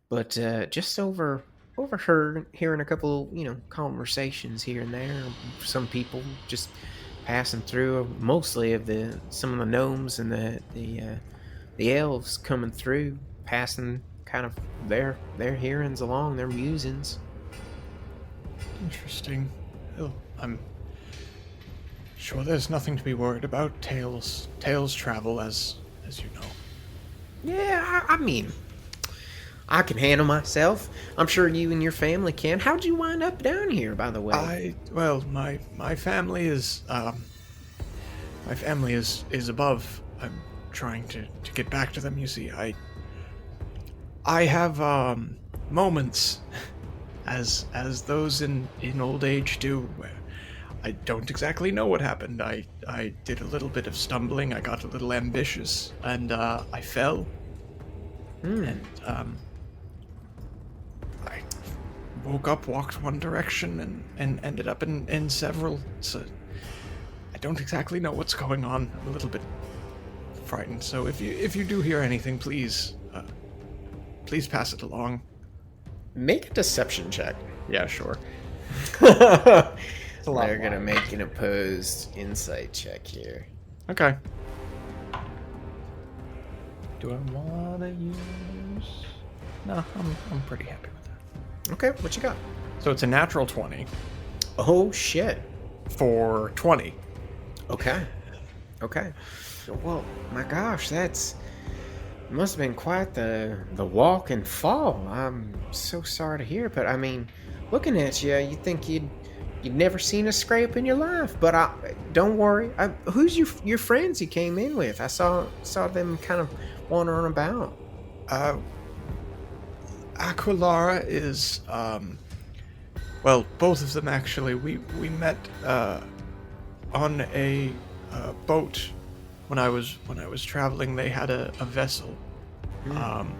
But just hearing a couple, conversations here and there. Some people just passing through, mostly of some of the gnomes and the elves coming through, passing kind of their hearings along, their musings. Interesting. Well, I'm sure there's nothing to be worried about. Tales travel, as you know. Yeah, I mean, I can handle myself. I'm sure you and your family can. How'd you wind up down here, by the way? My family is above. I'm trying to get back to them. You see, I have moments, as those in old age do, where I don't exactly know what happened. I did a little bit of stumbling. I got a little ambitious, and I fell. And I woke up, walked one direction, and ended up in several. So I don't exactly know what's going on. I'm a little bit frightened. So if you do hear anything, please pass it along. Make a deception check. Yeah, sure. They're gonna make an opposed insight check here. Okay. Do I want to use? No, I'm pretty happy with that. Okay, what you got? So it's a natural 20 Oh shit. for 20. Okay. Well, my gosh, must have been quite the walk and fall. I'm so sorry to hear, but I mean, looking at you, you'd think you'd never seen a scrape in your life. But don't worry. Who's your friends you came in with? I saw them kind of wandering about. Lara is well, both of them actually. We met on a boat when I was traveling. They had a vessel, and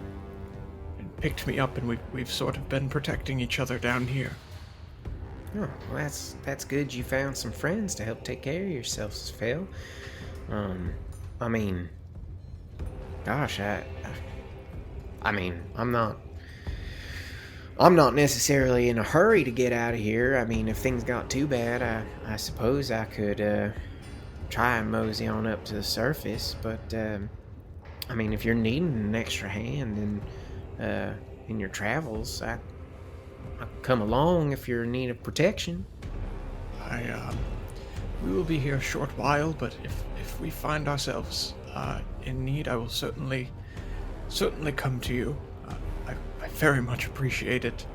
picked me up, and we've sort of been protecting each other down here. Oh, well, that's good. You found some friends to help take care of yourself, Sephel. I mean, gosh, I mean, I'm not necessarily in a hurry to get out of here. I mean, if things got too bad, I suppose I could try and mosey on up to the surface. But I mean, if you're needing an extra hand in your travels, I'll come along if you're in need of protection. We will be here a short while, but if we find ourselves in need, I will certainly come to you. I very much appreciate it.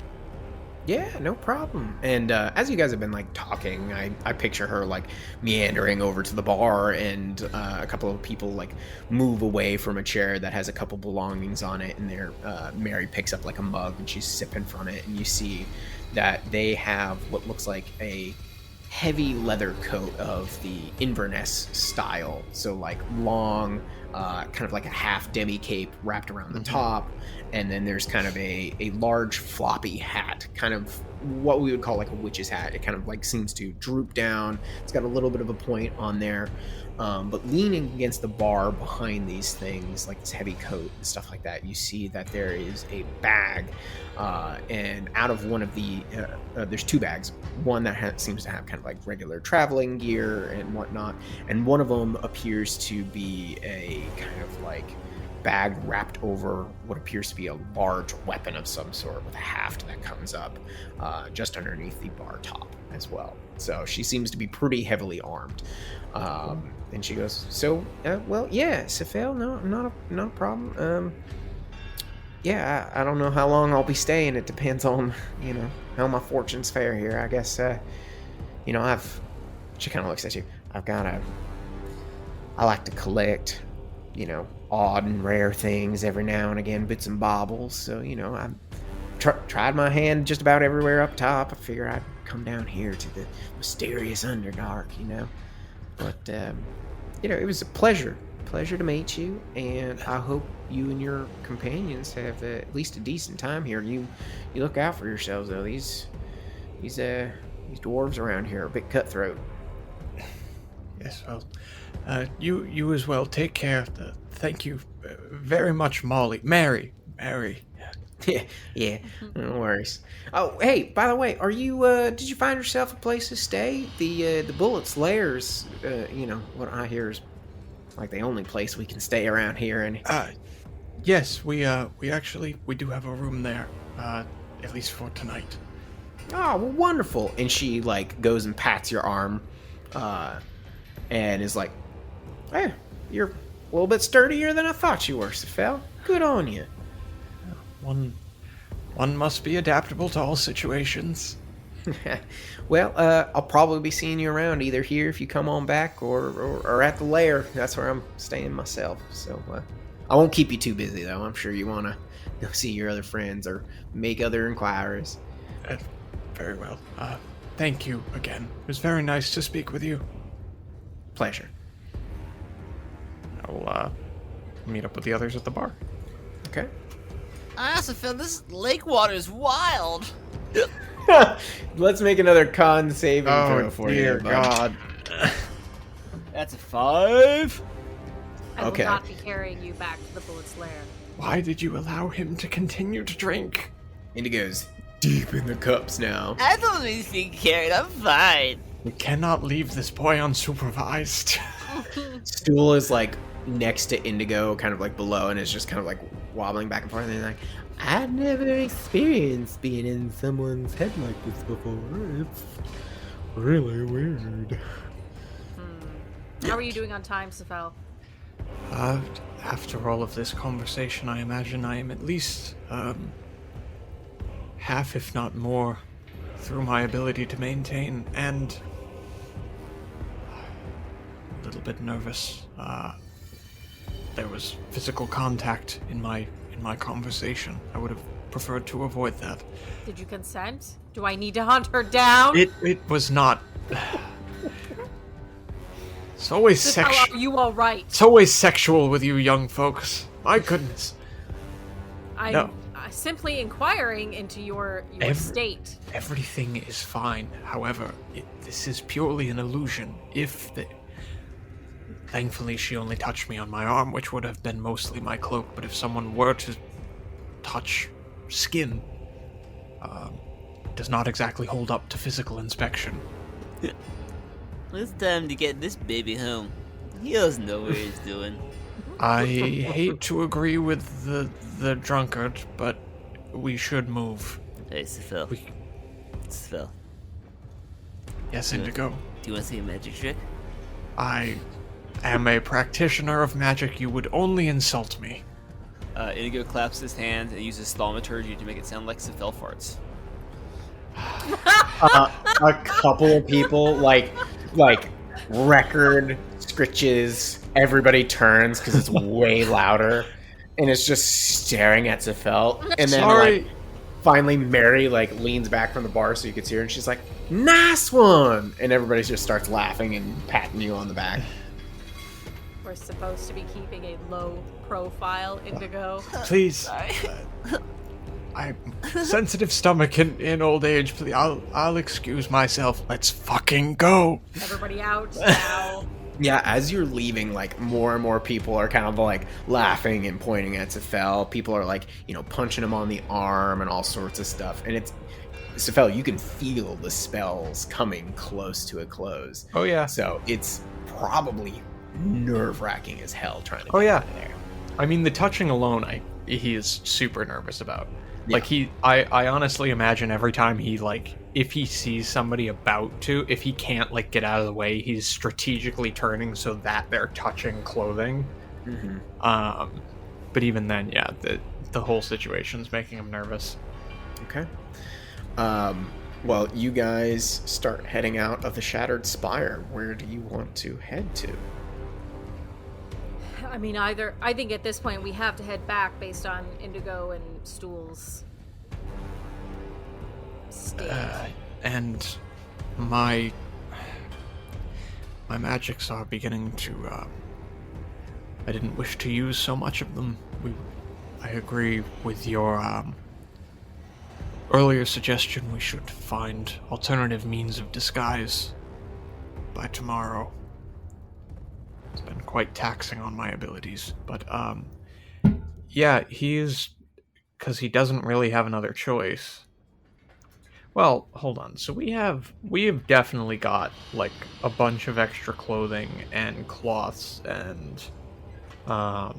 Yeah, no problem. And as you guys have been like talking, I picture her like meandering over to the bar, and a couple of people like move away from a chair that has a couple belongings on it, and Mary picks up like a mug and she's sipping from it, and you see that they have what looks like a heavy leather coat of the Inverness style, so like long, kind of like a half demi cape wrapped around the top, and then there's kind of a large floppy hat, kind of what we would call like a witch's hat. It kind of like seems to droop down. It's got a little bit of a point on there, but leaning against the bar behind these things, like this heavy coat and stuff like that, you see that there is a bag, and out of one of the there's two bags. One that seems to have kind of like regular traveling gear and whatnot, and one of them appears to be a kind of like bag wrapped over what appears to be a large weapon of some sort with a haft that comes up just underneath the bar top as well. So she seems to be pretty heavily armed. And she goes, so, well, yeah, Sephel, no, not a problem. Yeah, I don't know how long I'll be staying. It depends on, how my fortunes fare here. I guess, she kind of looks at you. I like to collect, odd and rare things every now and again, bits and baubles. So, I've tried my hand just about everywhere up top. I figure I'd come down here to the mysterious underdark, But, it was a pleasure to meet you, and I hope you and your companions have at least a decent time here. You look out for yourselves, though. These dwarves around here are a bit cutthroat. Yes, well, you as well. Take care. Thank you very much, Mary. Yeah, no worries. Oh, hey, by the way, are you, did you find yourself a place to stay? The Bullet's Lairs, what I hear is like the only place we can stay around here. And yes, we do have a room there, at least for tonight. Oh, well, wonderful. And she, goes and pats your arm, and is like, hey, you're a little bit sturdier than I thought you were, Sephel. Good on you. One must be adaptable to all situations. Well, I'll probably be seeing you around either here if you come on back or at the lair. That's where I'm staying myself. So I won't keep you too busy, though. I'm sure you want to go see your other friends or make other inquiries. Very well. Thank you again. It was very nice to speak with you. Pleasure. I'll meet up with the others at the bar. Okay. I also feel this lake water is wild. Let's make another con saving throw for you. Oh, dear God. That's a 5. I will Okay. not be carrying you back to the Bullet's Lair. Why did you allow him to continue to drink? Indigo's deep in the cups now. I don't need to be carried. I'm fine. We cannot leave this boy unsupervised. Stool is next to Indigo, kind of below, and is just kind of wobbling back and forth. And like, I've never experienced being in someone's head like this before. It's really weird. How are you doing on time, Sephel? After all of this conversation, I imagine I am at least half, if not more, through my ability to maintain, and a little bit nervous. There was physical contact in my conversation. I would have preferred to avoid that. Did you consent? Do I need to hunt her down? It was not. It's always sexual. Are you all right? It's always sexual with you young folks. My goodness. I'm simply inquiring into your state. Everything is fine. However, this is purely an illusion. Thankfully, she only touched me on my arm, which would have been mostly my cloak. But if someone were to touch skin, it does not exactly hold up to physical inspection. It's time to get this baby home. He doesn't know what he's doing. I hate to agree with the drunkard, but we should move. Hey, Sephel. Sephel. Yes, Indigo. Do you want to see a magic trick? I am a practitioner of magic. You would only insult me. Indigo claps his hand and uses thaumaturgy to make it sound like Sephel farts. A couple of people, like record scritches, everybody turns because it's way louder, and it's just staring at Sephel. And then finally Mary leans back from the bar so you can see her, and she's like, "Nice one!" And everybody just starts laughing and patting you on the back. We're supposed to be keeping a low profile, Indigo. Please. I'm sensitive stomach in old age. Please, I'll excuse myself. Let's fucking go. Everybody out now. Yeah, as you're leaving, more and more people are kind of laughing and pointing at Sephel. People are punching him on the arm and all sorts of stuff. And it's Sephel, you can feel the spells coming close to a close. Oh yeah. So it's probably nerve-wracking as hell trying to Oh get yeah. out of there. I mean, the touching alone, he is super nervous about. Yeah. Like, I honestly imagine every time he, like, if he sees somebody about to, if he can't, like, get out of the way, he's strategically turning so that they're touching clothing. Mm-hmm. But even then, yeah, the whole situation's making him nervous. Okay. Well, you guys start heading out of the Shattered Spire. Where do you want to head to? I mean, I think at this point we have to head back based on Indigo and Stool's state. And my magics are beginning to, I didn't wish to use so much of them. I agree with your, earlier suggestion. We should find alternative means of disguise by tomorrow. It's been quite taxing on my abilities, but yeah, because he doesn't really have another choice. Well, hold on. So we have definitely got like a bunch of extra clothing and cloths, and I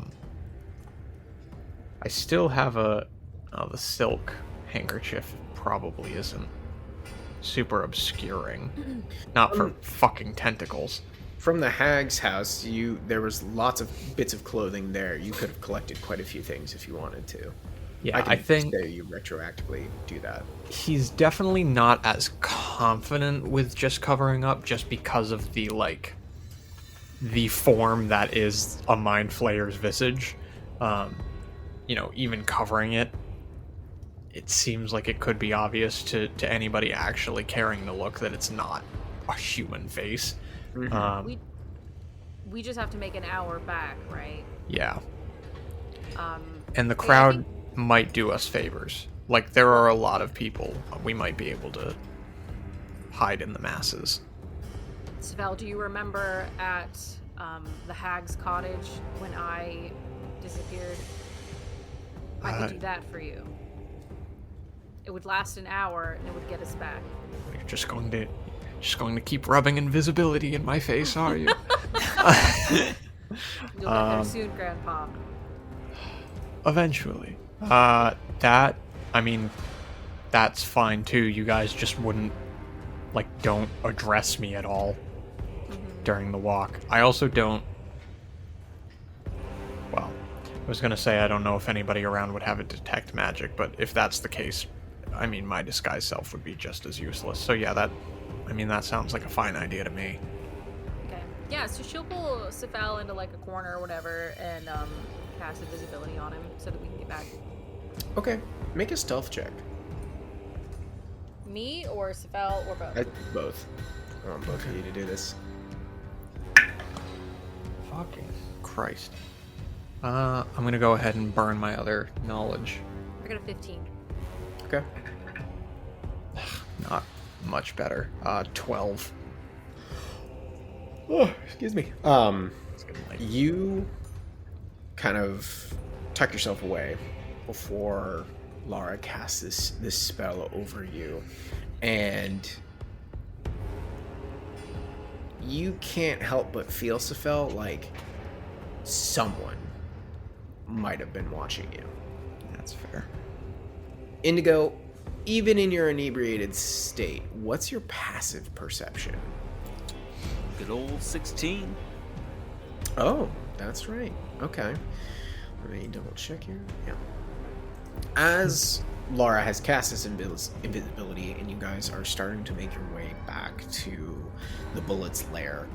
still have the silk handkerchief. Probably isn't super obscuring. Not for fucking tentacles. From the hag's house, there was lots of bits of clothing there. You could have collected quite a few things if you wanted to. Yeah, I think say you retroactively do that. he's definitely not as confident with just covering up, just because of the form that is a mind flayer's visage. Even covering it, it seems like it could be obvious to anybody actually caring to look that it's not a human face. Mm-hmm. We just have to make an hour back, right? Yeah. And the yeah, I crowd think- might do us favors. Like, there are a lot of people. We might be able to hide in the masses. Sephel, do you remember at the hag's cottage when I disappeared? I could do that for you. It would last an hour and it would get us back. You're just going to keep rubbing invisibility in my face, are you? You'll get there soon, Grandpa. Eventually. That's fine too. You guys just wouldn't, don't address me at all during the walk. I also don't. Well, I was gonna say I don't know if anybody around would have a detect magic, but if that's the case, my disguise self would be just as useless. So yeah, that sounds like a fine idea to me. Okay. Yeah, so she'll pull Sephel into a corner or whatever and cast invisibility on him so that we can get back. Okay, make a stealth check. Me or Sephel or both? Both. I want both of you to do this. Fucking Christ. I'm gonna go ahead and burn my other knowledge. I got a 15. Okay. Not much better. 12. Oh, excuse me. You kind of tuck yourself away before Lara casts this spell over you, and you can't help but feel, Sephel, like someone might have been watching you. That's fair. Indigo, even in your inebriated state, what's your passive perception? Good old 16. Oh, that's right. Okay. Let me double check here. Yeah. As Lara has cast this invisibility and you guys are starting to make your way back to the Bullet's lair,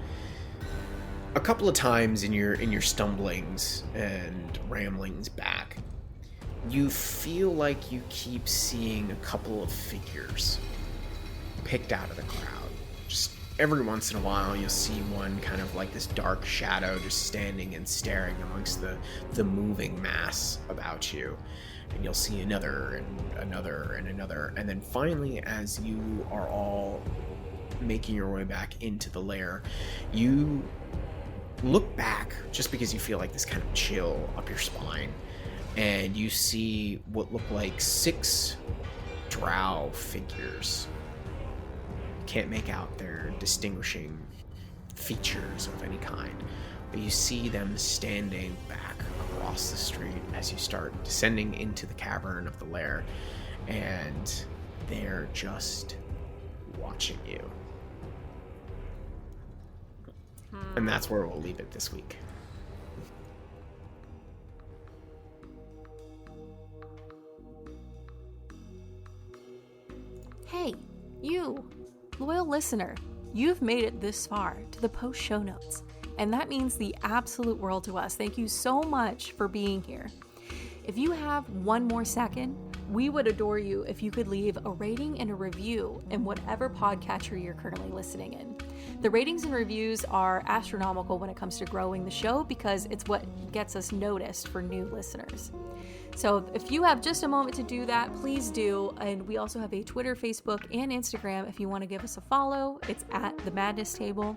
a couple of times in your stumblings and ramblings back, you feel like you keep seeing a couple of figures picked out of the crowd. Just every once in a while you'll see one kind of like this dark shadow just standing and staring amongst the moving mass about you. And you'll see another and another and another. And then finally, as you are all making your way back into the lair, you look back just because you feel like this kind of chill up your spine. And you see what look like 6 drow figures. You can't make out their distinguishing features of any kind, but you see them standing back across the street as you start descending into the cavern of the lair, and they're just watching you. And that's where we'll leave it this week. Hey, you, loyal listener, you've made it this far to the post show notes, and that means the absolute world to us. Thank you so much for being here. If you have one more second, we would adore you if you could leave a rating and a review in whatever podcatcher you're currently listening in. The ratings and reviews are astronomical when it comes to growing the show because it's what gets us noticed for new listeners. So if you have just a moment to do that, please do. And we also have a Twitter, Facebook, and Instagram if you want to give us a follow. It's at The Madness Table.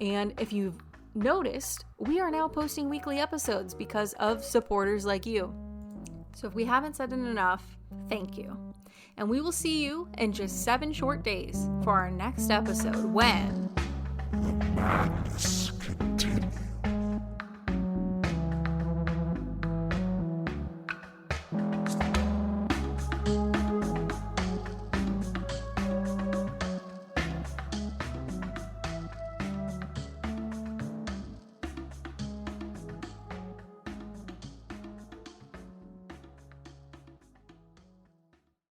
And if you've noticed, we are now posting weekly episodes because of supporters like you. So if we haven't said it enough, thank you. And we will see you in just 7 short days for our next episode when... The madness continues.